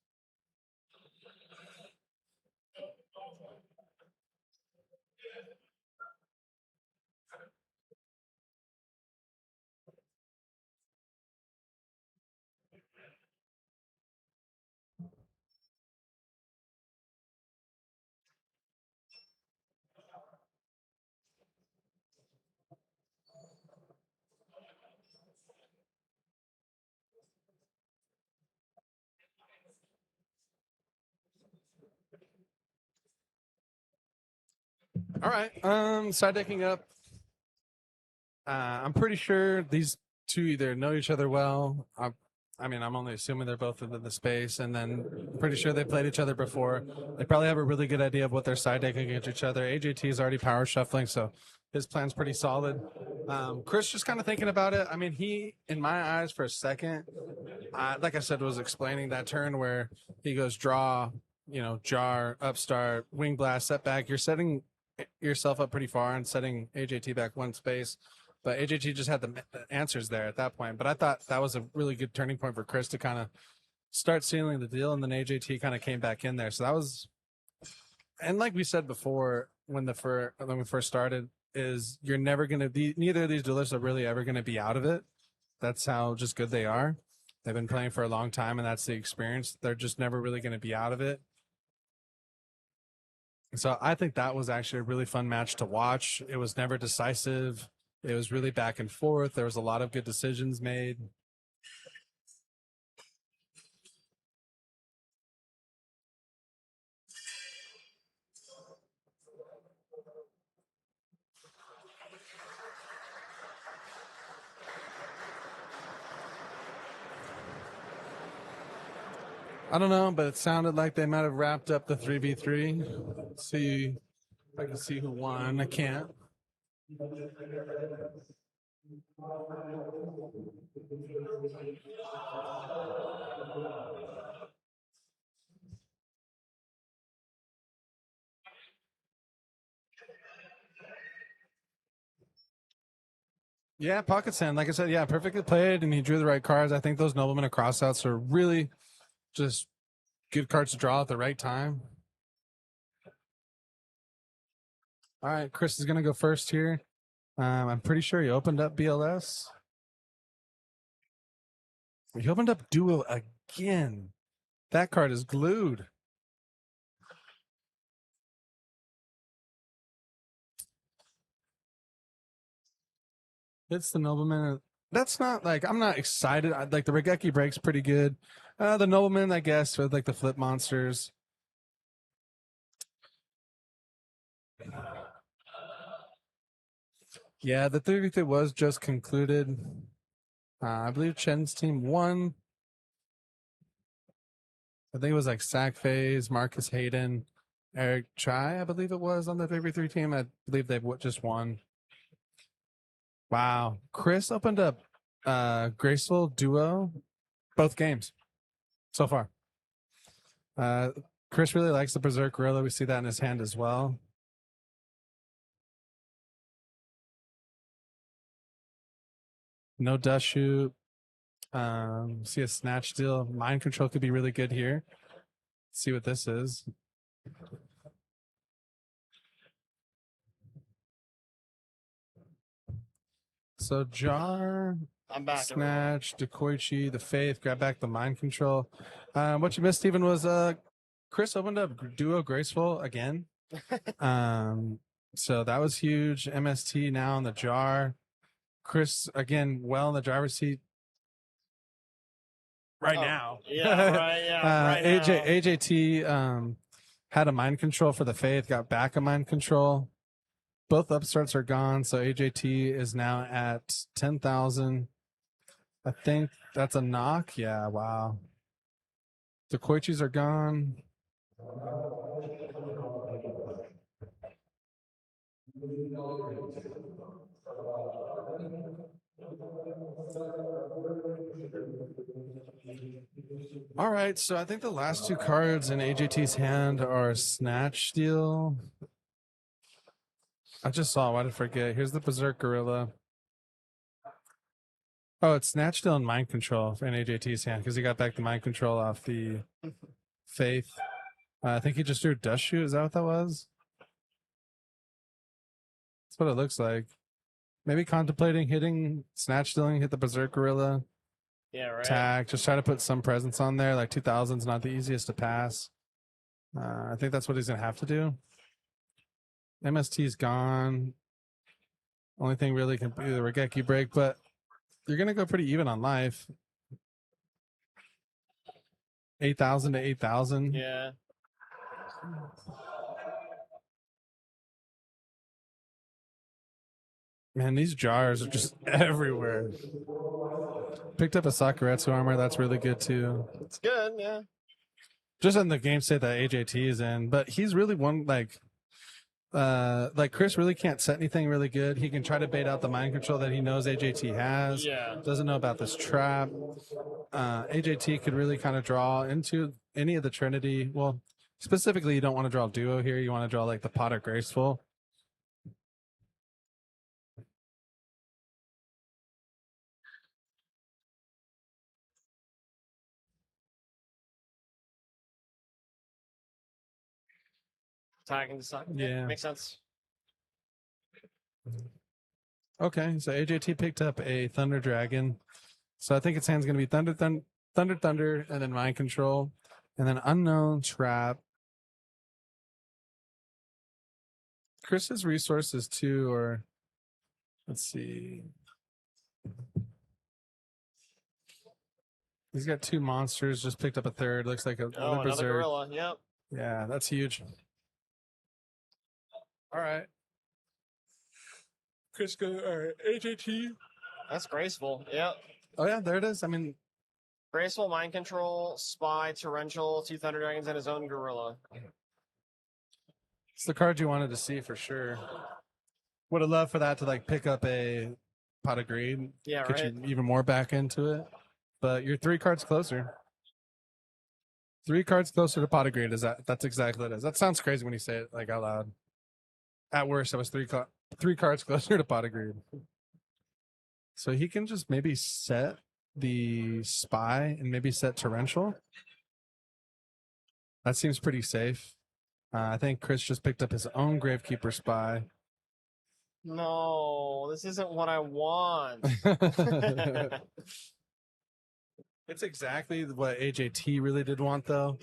All right. Side decking up. I'm pretty sure these two either know each other well. I mean, I'm only assuming they're both in the space, and then I'm pretty sure they played each other before. They probably have a really good idea of what they're side decking against each other. AJT is already power shuffling, so his plan's pretty solid. Chris just kind of thinking about it. I mean, he, in my eyes, for a second, like I said, was explaining that turn where he goes draw, jar, upstart, wing blast, setback. You're setting yourself up pretty far and setting AJT back one space. But AJT just had the answers there at that point. But I thought that was a really good turning point for Chris to kind of start sealing the deal, and then AJT kind of came back in there. So that was, and like we said before, when we first started, is you're never going to be, neither of these duelists are really ever going to be out of it. That's how just good they are. They've been playing for a long time, and that's the experience. They're just never really going to be out of it. So I think that was actually a really fun match to watch. It was never decisive. It was really back and forth. There was a lot of good decisions made. I don't know, but it sounded like they might have wrapped up the 3v3. See if I can see who won. I can't. Yeah, pocket sand. Like I said, yeah, perfectly played, and he drew the right cards. I think those noblemen of crossouts are really just good cards to draw at the right time. All right, Chris is going to go first here. I'm pretty sure he opened up BLS. He opened up Duo again. That card is glued. It's the nobleman. That's not like, I'm not excited. Like the Regeki break's pretty good. The nobleman, I guess, with like the flip monsters. Yeah, the 33 was just concluded. I believe Chen's team won. I think it was like Sack Phase, Marcus Hayden, Eric Chai, I believe it was on the 33 team. I believe they just won. Wow. Chris opened up Graceful Duo both games so far. Chris really likes the Berserk Gorilla. We see that in his hand as well. No dust shoot. See a snatch steal. Mind control could be really good here. Let's see what this is. So jar, I'm back. snatch, Dekoichi, the Faith, grab back the mind control. What you missed, Steven, was Chris opened up Duo Graceful again. So that was huge. MST now in the jar. Chris again, well in the driver's seat right now. Yeah, right. Yeah, right now. AJT had a mind control for the Faith, got back a mind control. Both upstarts are gone, so AJT is now at 10,000. I think that's a knock. Yeah, wow. The Koichis are gone. All right, so I think the last two cards in AJT's hand are Snatch Steal. I just saw, why did I forget? Here's the Berserk Gorilla. Oh, it's Snatch Steal and Mind Control in AJT's hand because he got back the Mind Control off the Faith. I think he just drew Dust Shoot. Is that what that was? That's what it looks like. Maybe contemplating hitting Snatch Stealing, hit the Berserk Gorilla. Yeah, right. Attack. Just try to put some presence on there. Like 2000's not the easiest to pass. I think that's what he's going to have to do. MST's gone. Only thing really can be the Regeki break, but you're going to go pretty even on life. 8,000 to 8,000. Yeah. Man, these jars are just everywhere. Picked up a Sakuretsu armor. That's really good too. It's good, yeah. Just in the game state that AJT is in, but he's really one like Chris really can't set anything really good. He can try to bait out the mind control that he knows AJT has. Yeah. Doesn't know about this trap. AJT could really kind of draw into any of the Trinity. Well, specifically, you don't want to draw duo here. You want to draw like the Pot of Graceful. Tagging the side. Yeah. Makes sense. Okay, so AJT picked up a Thunder Dragon. So I think its hand's going to be Thunder, and then Mind Control, and then Unknown Trap. Chris's resources too, or let's see. He's got 2 monsters, just picked up a third. Looks like Another Berserk. gorilla. Yep. Yeah, that's huge. All right. Chris, all right, AJT. That's graceful. Yep. Oh yeah, there it is. I mean, Graceful, Mind Control, Spy, Torrential, 2 Thunder Dragons, and his own gorilla. it's the card you wanted to see for sure. Would have loved for that to like pick up a Pot of Greed. Yeah, Get right. you even more back into it. But you're 3 cards closer. 3 cards closer to Pot of Greed. That's exactly what it is. That sounds crazy when you say it like out loud. At worst, I was 3 cards closer to Pot of Greed. So he can just maybe set the Spy and maybe set Torrential. That seems pretty safe. I think Chris just picked up his own Gravekeeper Spy. No, this isn't what I want. It's exactly what AJT really did want, though.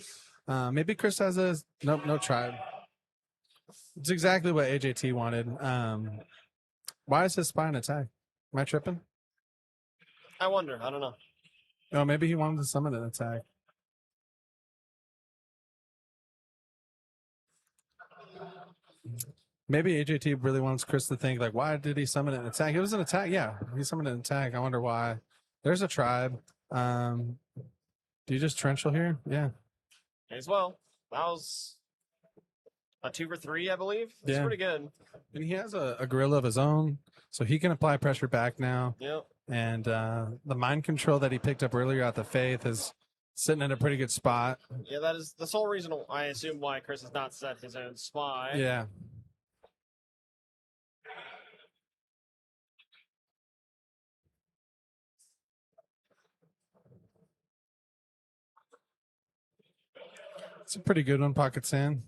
Maybe Chris has a no tribe. It's exactly what AJT wanted. Why is his Spy an attack? Am I tripping? I wonder. I don't know. Oh, maybe he wanted to summon an attack. Maybe AJT really wants Chris to think, like, why did he summon an attack? It was an attack. Yeah, he summoned an attack. I wonder why. There's a tribe. Do you just torrential here? Yeah. As well. That was a 2 for 3, I believe. That's Yeah. pretty good. And he has a gorilla of his own, so he can apply pressure back now. Yep. And the mind control that he picked up earlier at the Faith is sitting in a pretty good spot. Yeah, that is the sole reason I assume why Chris has not set his own Spy. Yeah. It's a pretty good one, Pocket Sand.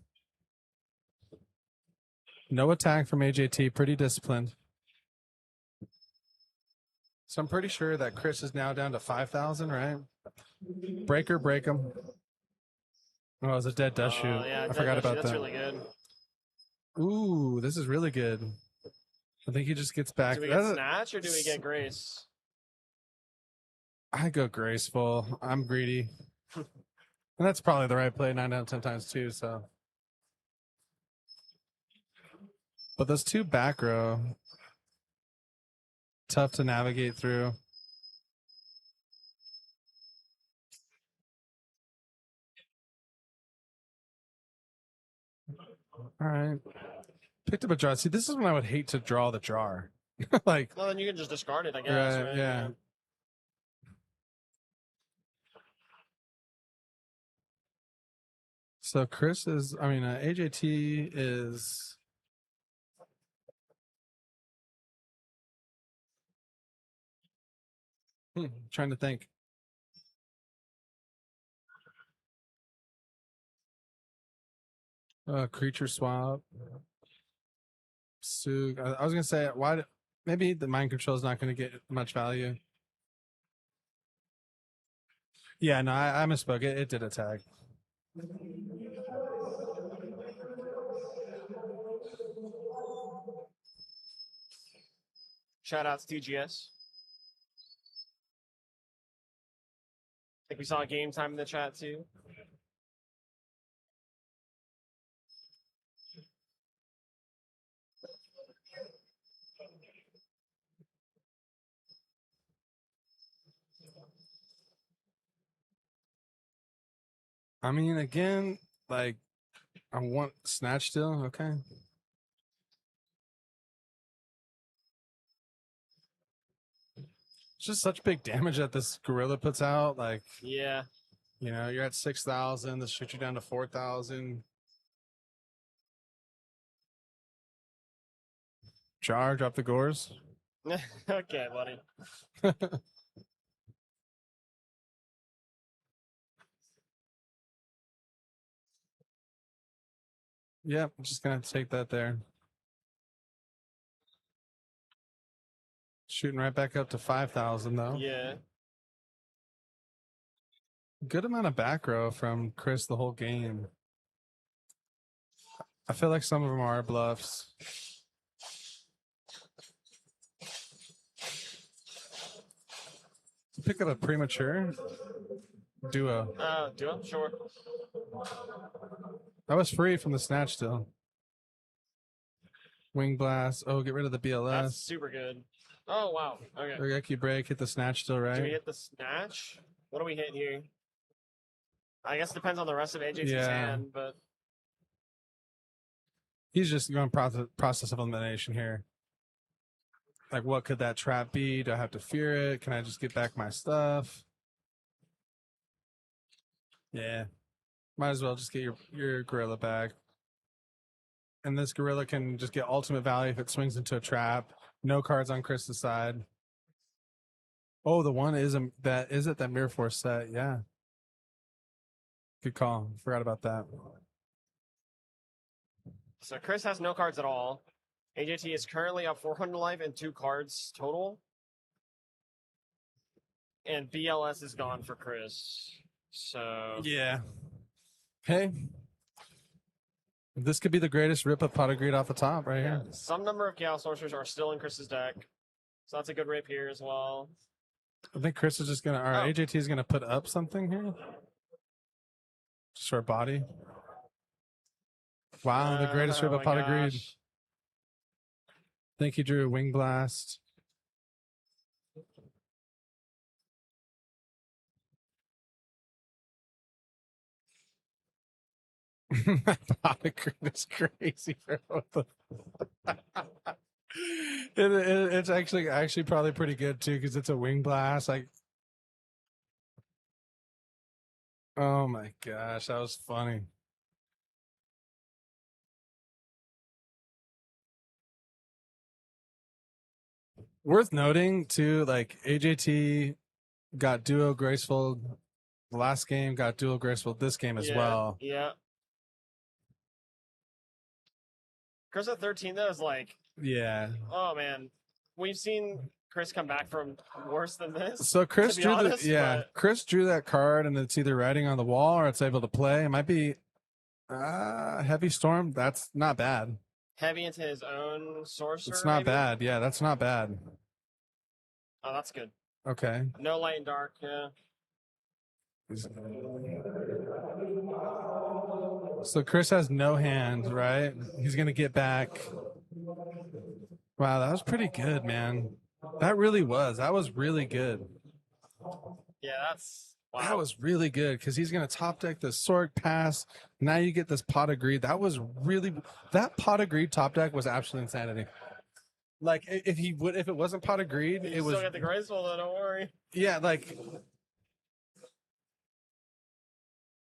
No attack from AJT, pretty disciplined. So I'm pretty sure that Chris is now down to 5,000, right? Breaker, break him. Oh, it's a dead dust shoot. Yeah, I forgot about That's that. really good. Ooh, this is really good. I think he just gets back. Do we get Snatch or do we get Grace? I go graceful. I'm greedy. And that's probably the right play 9 out of 10 times too, so. But those 2 back row, tough to navigate through. All right. Picked up a jar. See, this is when I would hate to draw the jar. Like, Well, then you can just discard it, I guess. Right? yeah. So Chris is, AJT is. Trying to think. Creature swap. Sug. I was gonna say why. Maybe the mind control is not going to get much value. Yeah, no, I misspoke. It did attack. Shout outs to TGS. I think we saw game time in the chat too. I mean, again, like, I want Snatch still. Okay. It's just such big damage that this gorilla puts out. Like, Yeah. you know, you're at 6,000. This shoots you down to 4,000. Jar, drop the gores. Okay, buddy. Yep, I'm just gonna take that there. Shooting right back up to 5,000 though. Yeah. Good amount of back row from Chris the whole game. I feel like some of them are bluffs. Pick up a premature duo. Duo, sure. That was free from the snatch still. Wing blast. Oh, get rid of the BLS. That's super good. Oh wow. Okay. Regeki break. Hit the snatch still, right? Do we hit the snatch? What do we hit here? I guess it depends on the rest of AJT's hand, but he's just going process of elimination here. Like, what could that trap be? Do I have to fear it? Can I just get back my stuff? Yeah. Might as well just get your gorilla back. And this gorilla can just get ultimate value if it swings into a trap. No cards on Chris's side. Oh, the one is that Mirror Force set. Yeah. Good call. Forgot about that. So Chris has no cards at all. AJT is currently up 400 life and 2 cards total. And BLS is gone for Chris. So yeah. Hey. This could be the greatest rip of Pot of Greed off the top right here. Some number of Chaos Sorcerers are still in Chris's deck. So that's a good rip here as well. I think Chris is just gonna AJT is gonna put up something here. Just for a body. Wow, the greatest rip of Pot of Greed. I think he drew a Wing Blast. Pot of Greed is crazy. It's actually probably pretty good too because it's a Wing Blast. Like, oh my gosh, that was funny. Worth noting too, like AJT got duo graceful the last game, got duo graceful this game as well. Yeah. Chris at 13 though is like, yeah. Oh man, we've seen Chris come back from worse than this. So Chris drew Chris drew that card, and it's either writing on the wall or it's able to play. It might be Heavy Storm. That's not bad. Heavy into his own sorcerer. It's not bad. Yeah, that's not bad. Oh, that's good. Okay. No light and dark. Yeah. So Chris has no hand, right? He's gonna get back. Wow, that was pretty good, man. That really was. That was really good. Yeah, that's wow. That was really good because he's gonna top deck the Sork pass. Now you get this Pot of Greed. That Pot of Greed top deck was absolute insanity. Like if it wasn't Pot of Greed, it was. Still got the graceful though. Don't worry. Yeah, like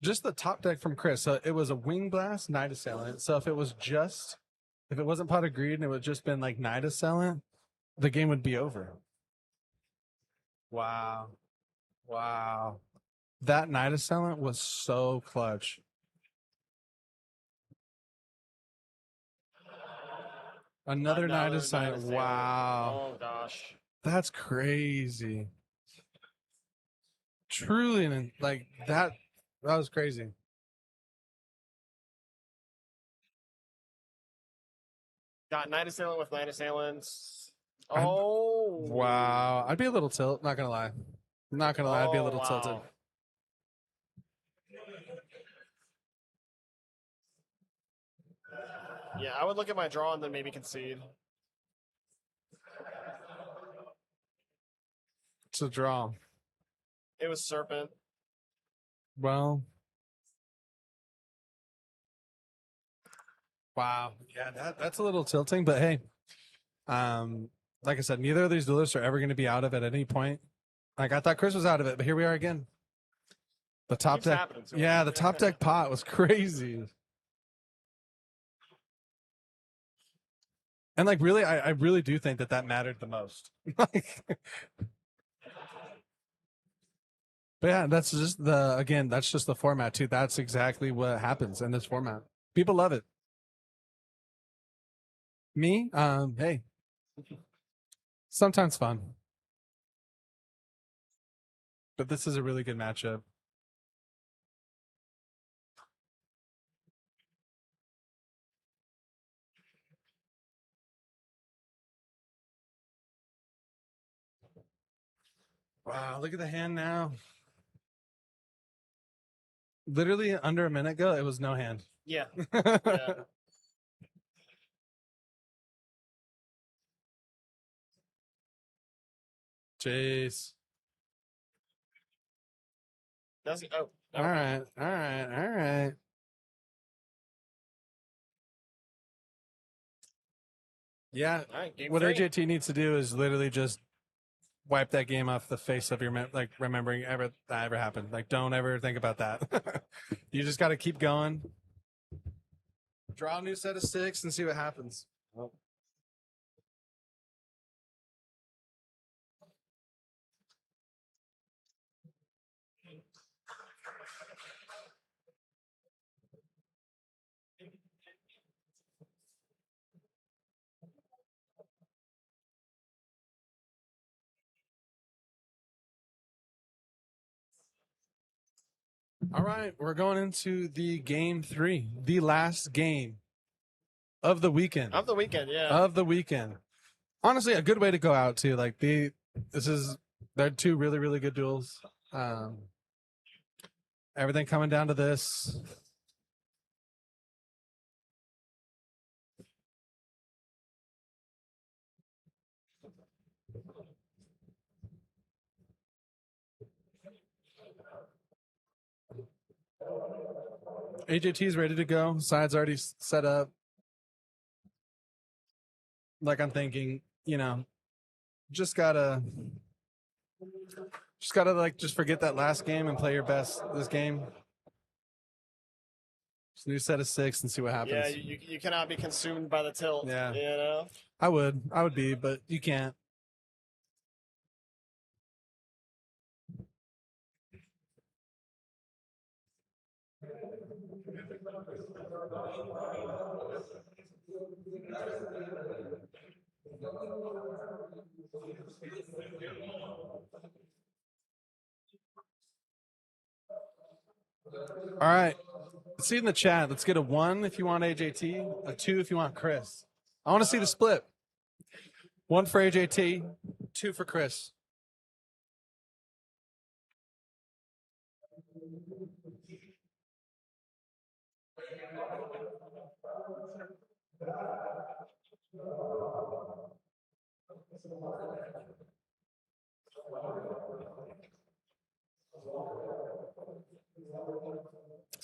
just the top deck from Chris. So it was a Wing Blast, Night Assailant. So if it wasn't Pot of Greed and it would just been like Night Assailant, the game would be over. Wow. That Night Assailant was so clutch. Another Night Assailant. Wow. Oh gosh. That's crazy. Truly, like that was crazy. Got Night Assailant with Night Assailants. Oh. Wow. I'd be a little tilted, not gonna lie. I'd be a little tilted. Yeah, I would look at my draw and then maybe concede. It's a draw. It was Serpent. Well, Wow. Yeah, that's a little tilting, but hey, like I said, neither of these duelists are ever going to be out of it at any point. Like I thought Chris was out of it, but here we are again. The top Keeps deck. happening to Yeah, him. the top deck pot was crazy. And like really, I really do think that mattered the most. Like, but yeah, that's just that's just the format too. That's exactly what happens in this format. People love it. Me, hey, sometimes fun. But this is a really good matchup. Wow, look at the hand now. Literally under a minute ago, it was no hand. Yeah. Yeah. Jeez. Does he? Oh. All right. All right. All right. Yeah. All right, game What three. AJT needs to do is literally just wipe that game off the face of your like remembering that ever happened. Like don't ever think about that. You just got to keep going. Draw a new set of 6 and see what happens. Oh. All right, we're going into the game 3, the last game of the weekend. Of the weekend, yeah. Of the weekend. Honestly, a good way to go out too. Like they're two really, really good duels. Everything coming down to this. AJT is ready to go. Side's already set up. Like I'm thinking, just gotta like just forget that last game and play your best this game. Just new set of 6 and see what happens. Yeah, you cannot be consumed by the tilt. Yeah. You know? I would be, but you can't. All right. Let's see in the chat. Let's get a 1 if you want AJT, a 2 if you want Chris. I want to see the split. 1 for AJT, 2 for Chris.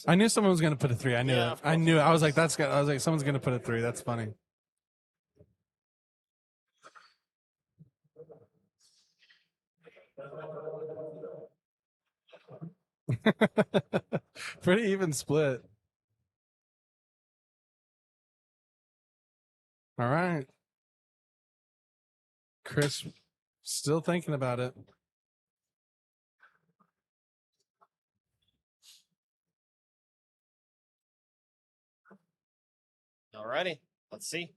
I knew someone was going to put a 3. I knew Yeah, it. I knew it. I was like, someone's going to put a 3. That's funny. Pretty even split. All right. Chris still thinking about it. Alrighty, let's see.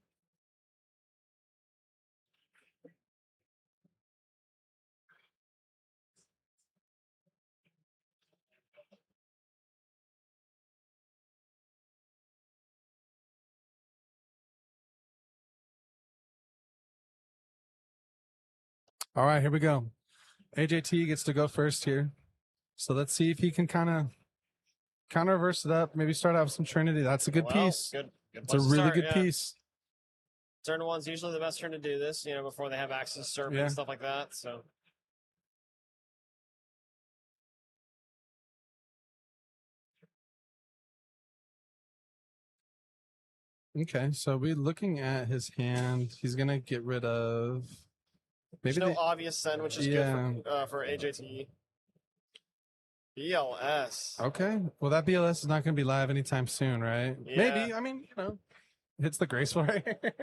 All right, here we go. AJT gets to go first here. So let's see if he can kind of reverse it up. Maybe start out with some Trinity. That's a good piece. Good It's a really good piece. Turn 1's usually the best turn to do this, before they have access to serpent and stuff like that. So. Okay, so we're looking at his hand. He's gonna get rid of There's maybe no obvious send, which is good for AJT. BLS. Okay, well that BLS is not gonna be live anytime soon, right? Yeah. Maybe. I mean, hits the graceful right here.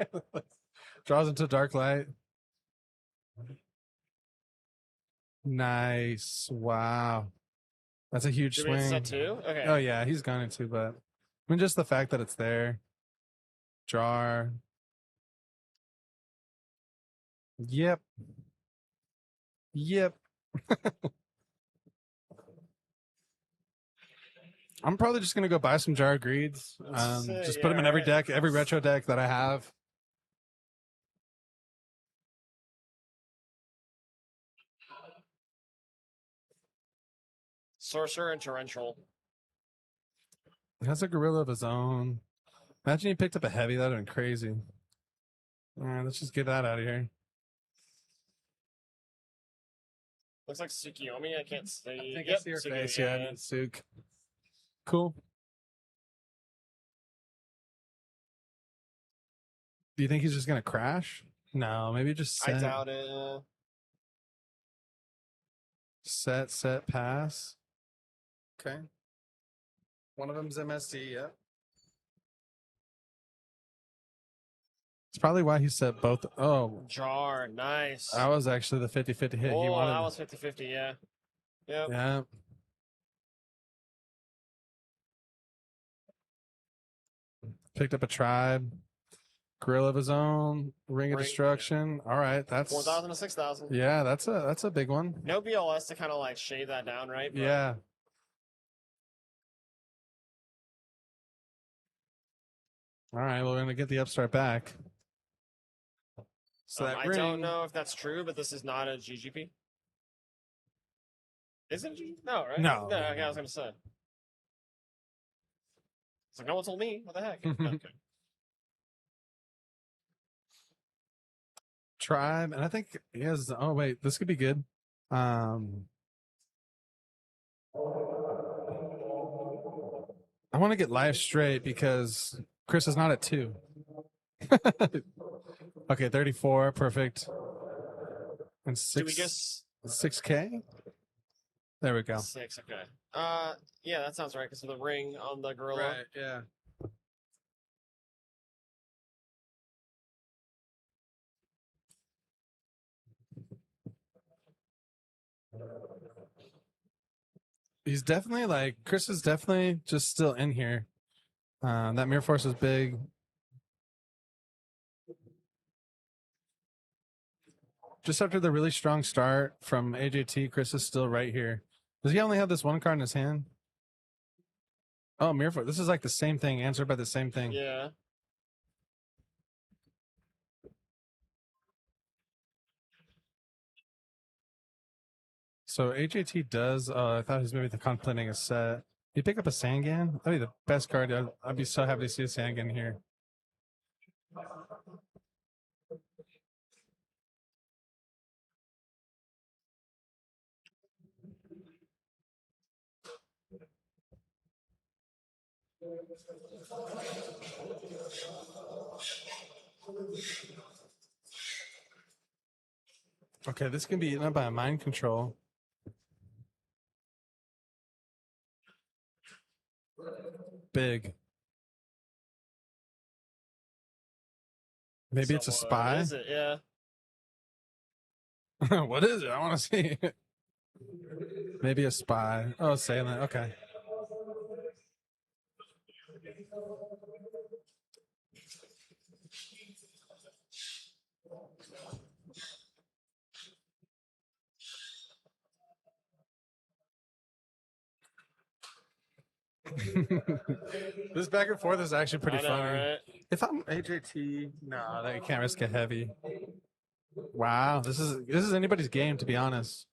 Draws into dark light. Nice. Wow. That's a huge Did we hit swing. set 2? Okay. Oh yeah, he's going to, but I mean just the fact that it's there. Jar. Yep. Yep. I'm probably just gonna go buy some Jar Greeds. Just put them in every deck, every retro deck that I have. Sorcerer and Torrential. He has a gorilla of his own. Imagine he picked up a heavy. That'd have been crazy. All right, let's just get that out of here. Looks like Tsukiyomi. I can't see. I think I see her face. Yeah, Suk. Cool. Do you think he's just gonna crash? No, maybe just set. I doubt it. Set, pass. Okay. One of them's MSD, yeah. It's probably why he set both. Oh. Jar, nice. That was actually the 50-50 hit. Oh, He wanted that was 50-50, yeah. Yep. Yeah. Picked up a tribe. Grill of his own. Ring of Destruction. All right, that's 4,000 to 6,000. Yeah, that's a big one. No BLS to kind of like shave that down, right? But yeah. All right, well, we're gonna get the upstart back. So that I don't know if that's true, but this is not a GGP. Is it a GGP? No, right? No. No, okay, I was gonna say. It's like no one told me. What the heck? Okay. Tribe, and I think he has. Oh wait, this could be good. I want to get live straight because Chris is not at 2. Okay, 34, perfect. And 6. Do we just 6K? There we go. 6? Okay. Yeah, that sounds right because of the ring on the gorilla. Right. Yeah. He's definitely like Chris is definitely just still in here. That Mirror Force is big. Just after the really strong start from AJT, Chris is still right here. Does he only have this one card in his hand? Oh, Mirror Force. This is like the same thing, answered by the same thing. Yeah. So AJT does. I thought he was maybe contemplating a set. You pick up a Sangan? That'd be the best card. I'd be so happy to see a Sangan here. Okay, this can be eaten up by a mind control. Big. Maybe it's a spy. What is it? Yeah. What is it? I want to see. Maybe a spy. Oh, assailant. Okay. This back and forth is actually pretty funny. Right? If I'm AJT, no, you can't risk a heavy. Wow, this is anybody's game, to be honest.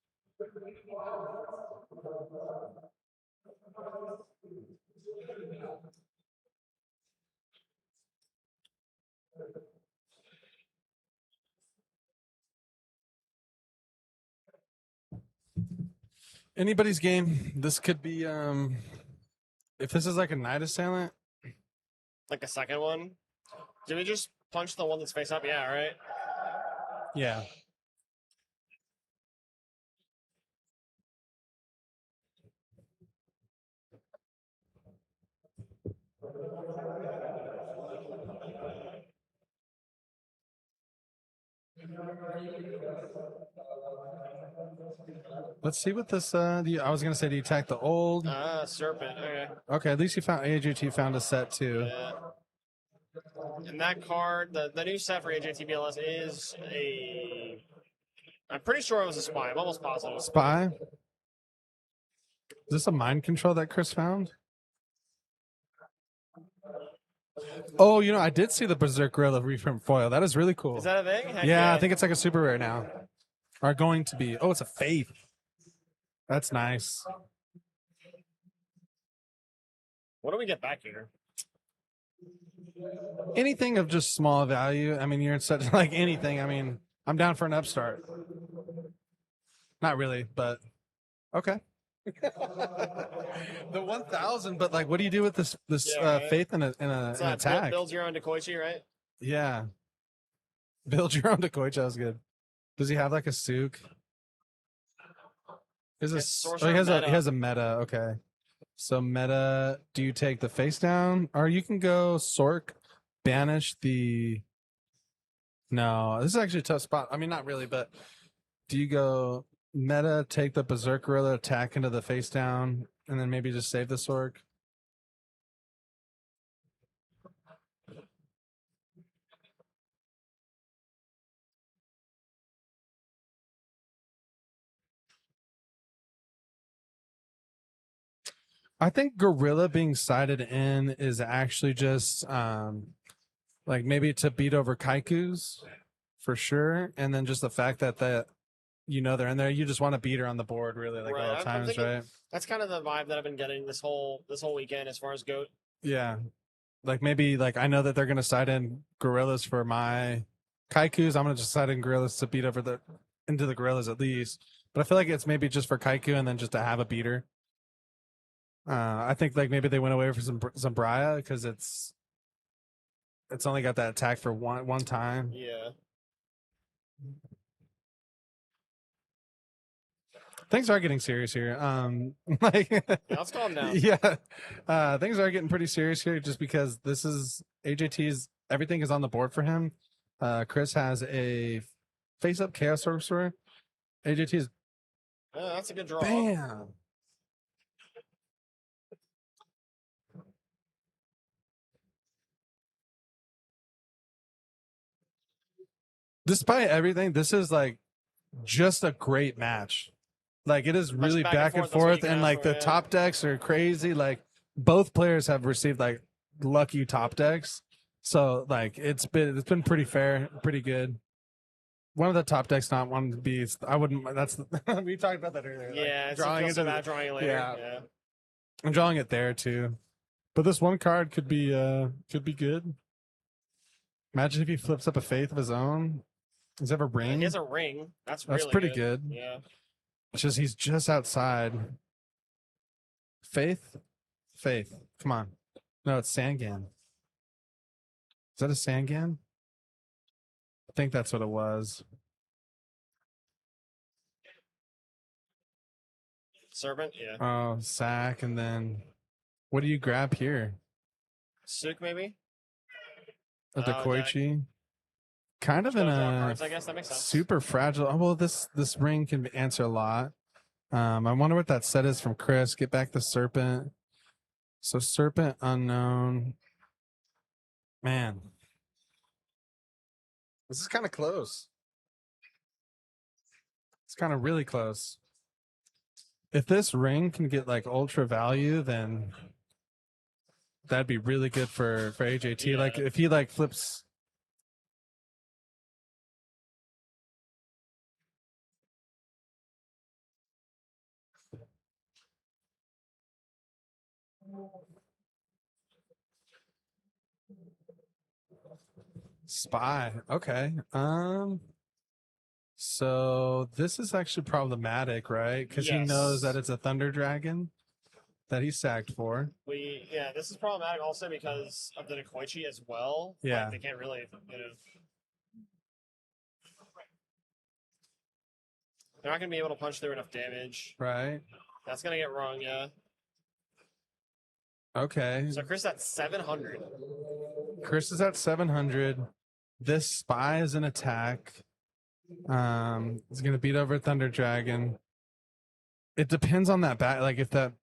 Anybody's game. This could be if this is like a Night Assailant. Like a second one? Did we just punch the one that's face up? Yeah, right? Yeah. Let's see what this. I was gonna say, do you attack the old? Serpent. Okay. Okay, at least you found AJT found a set too. Yeah. And that card, the new set for AJTBLS is a. I'm pretty sure it was a spy. I'm almost positive. Spy. Is this a mind control that Chris found? Oh, you know, I did see the Berserk Gorilla reprint foil. That is really cool. Is that a thing? Heck yeah, I think it's like a super rare now. Are going to be. Oh, it's a Faith. That's nice. What do we get back here? Anything of just small value. I mean, you're in such like anything. I mean, I'm down for an upstart. Not really, but okay. The 1,000, but like, what do you do with this right? Faith in an attack? Build your own Dekoichi, right? Yeah. Build your own Dekoichi. That was good. Does he have like a Sook? He has a meta. Okay. So meta, do you take the face down? Or you can go Sork, banish the... No, this is actually a tough spot. I mean, not really, but do you go meta, take the Berserk Gorilla, attack into the face down, and then maybe just save the Sork? I think Gorilla being sided in is actually just like maybe to beat over Kaiku's for sure, and then just the fact that they're in there, you just want to beat her on the board really like all the times, right? That's kind of the vibe that I've been getting this whole weekend as far as GOAT. Yeah, like maybe like I know that they're gonna side in Gorillas for my Kaiku's. I'm gonna just side in Gorillas to beat over into the Gorillas at least, but I feel like it's maybe just for Kaiku and then just to have a beater. I think like maybe they went away for some Braya because it's only got that attack for one time. Yeah. Things are getting serious here. Like let's calm down. Yeah, things are getting pretty serious here just because this is AJT's. Everything is on the board for him. Chris has a face-up Chaos Sorcerer. AJT's. Oh, that's a good draw. Bam. Despite everything, this is like just a great match. Like it is really back and forth and like the top decks are crazy. Like both players have received like lucky top decks. So like it's been pretty fair, pretty good. One of the top decks not one to be. I wouldn't. That's we talked about that earlier. Yeah, like, drawing into that drawing later. Yeah, I'm drawing it there too. But this one card could be good. Imagine if he flips up a Faith of his own. Does he have a ring? He has a ring. That's pretty good. Yeah. It's just he's just outside. Faith. Come on. No, it's Sangan. Is that a Sangan? I think that's what it was. Serpent, yeah. Oh, sack, and then what do you grab here? Sook, maybe? A Dekoichi. Kind of in a cards, I guess that makes sense. Super fragile. Oh, well, this ring can answer a lot. I wonder what that set is from Chris. Get back the Serpent. So Serpent unknown. Man, this is kind of close. It's kind of really close. If this ring can get like ultra value, then that'd be really good for AJT. Yeah. Like if he like flips. Spy. Okay. So this is actually problematic, right? Because he knows that it's a Thunder Dragon. that he sacked for. This is problematic also because of the Nikoichi as well. Yeah. Like, they can't really, they're not going to be able to punch through enough damage. Right. That's going to get wrong, yeah. Okay. So Chris at 700. Chris is at 700. This spy is an attack. He's going to beat over Thunder Dragon. It depends on that back. Like if the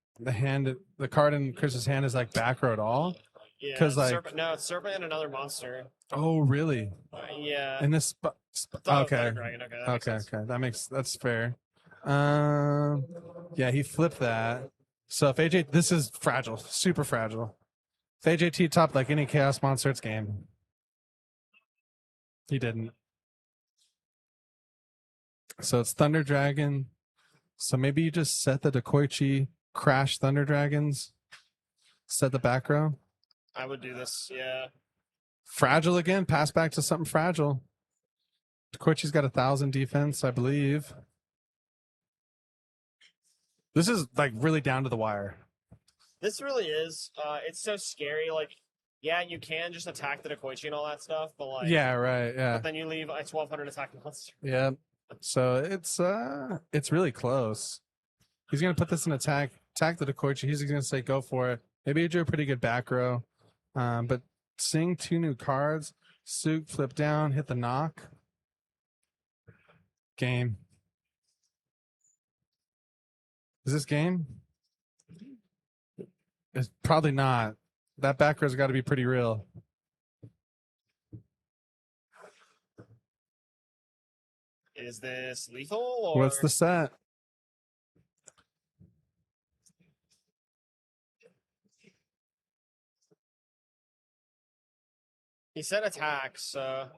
card in Chris's hand is like back row at all. Yeah. Because like it's Serpent and another monster. Oh really? Yeah. And this okay. Okay. That's fair. Yeah, he flipped that. So if AJ, this is fragile, super fragile. If AJT topped like any chaos monster, it's game. He didn't. So it's Thunder Dragon. So maybe you just set the Dekoichi, crash Thunder Dragons, set the back row. I would do this, yeah. Fragile again, pass back to something fragile. Dekoichi's got 1,000 defense, I believe. This is like really down to the wire. This really is. It's so scary. Like, yeah, you can just attack the Dekoichi and all that stuff, but like, yeah, right, yeah. But then you leave a 1,200 attack monster. Yeah. So it's really close. He's gonna put this in attack the Dekoichi. He's gonna say go for it. Maybe he drew a pretty good back row. But seeing 2 new cards, Sook flip down, hit the knock. Game. Is this game? It's probably not. That back row's got to be pretty real. Is this lethal? Or... What's the set? He said attack, so...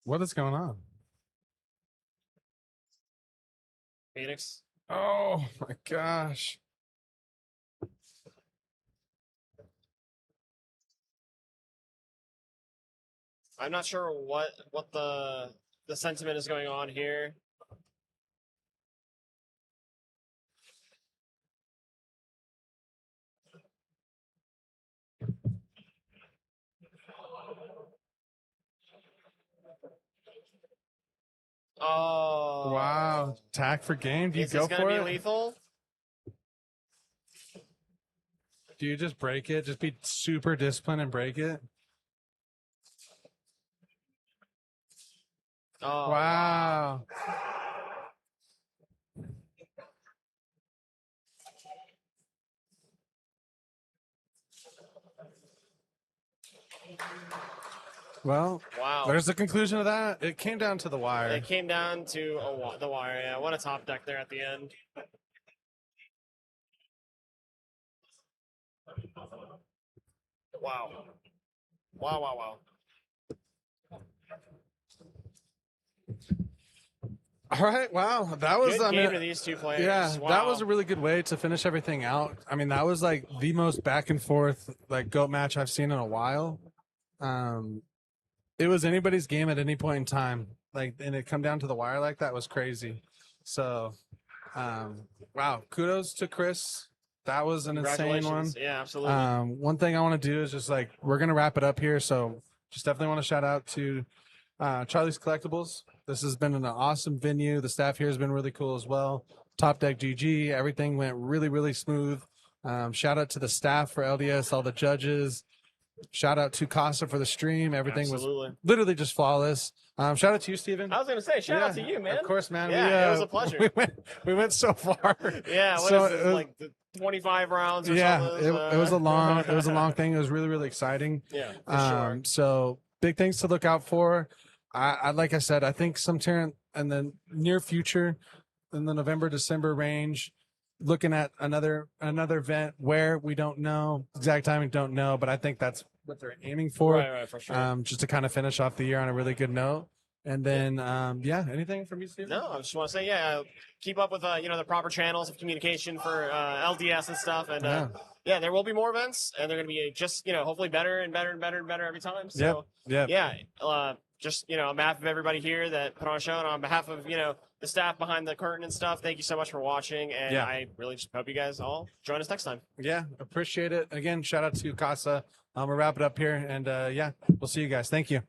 What is going on? Phoenix. Oh my gosh. I'm not sure what the sentiment is going on here. Oh. Wow. Attack for game. Do you Is go this for gonna it? be lethal? Do you just break it? Just be super disciplined and break it? Oh. Wow. Well, Wow. There's the conclusion of that. It came down to the wire. It came down to the wire. Yeah, what a top deck there at the end. Wow. Wow. All right. Wow. That was good game to these two players. Yeah, wow. that was a really good way to finish everything out. I mean, that was like the most back and forth like GOAT match I've seen in a while. It was anybody's game at any point in time. Like, and it come down to the wire like that was crazy. So, wow. Kudos to Chris. That was an insane one. Yeah, absolutely. One thing I want to do is just like, we're going to wrap it up here. So just definitely want to shout out to Charlie's Collectibles. This has been an awesome venue. The staff here has been really cool as well. Top Deck GG. Everything went really, really smooth. Shout out to the staff for LDS, all the judges. Shout out to Casa for the stream. Everything was literally just flawless. Shout out to you, Steven. I was going to say, shout out to you, man. Of course, man. Yeah, it was a pleasure. We went so far. Yeah, what is this, like 25 rounds or something? It was a long thing. It was really, really exciting. Yeah, for sure. So big things to look out for. I like I said, I think sometime in the near future, in the November, December range, looking at another event where we don't know exact timing, don't know, but I think that's what they're aiming for. Right, for sure. Just to kind of finish off the year on a really good note. And then, anything from you, Steve? No, I just want to say, keep up with the proper channels of communication for LDS and stuff, and there will be more events, and they're going to be just hopefully better and better and better and better every time. So just, on behalf of everybody here that put on a show, and on behalf of, the staff behind the curtain and stuff, thank you so much for watching. And I really just hope you guys all join us next time. Yeah, appreciate it. Again, shout out to Casa. We'll wrap it up here. And we'll see you guys. Thank you.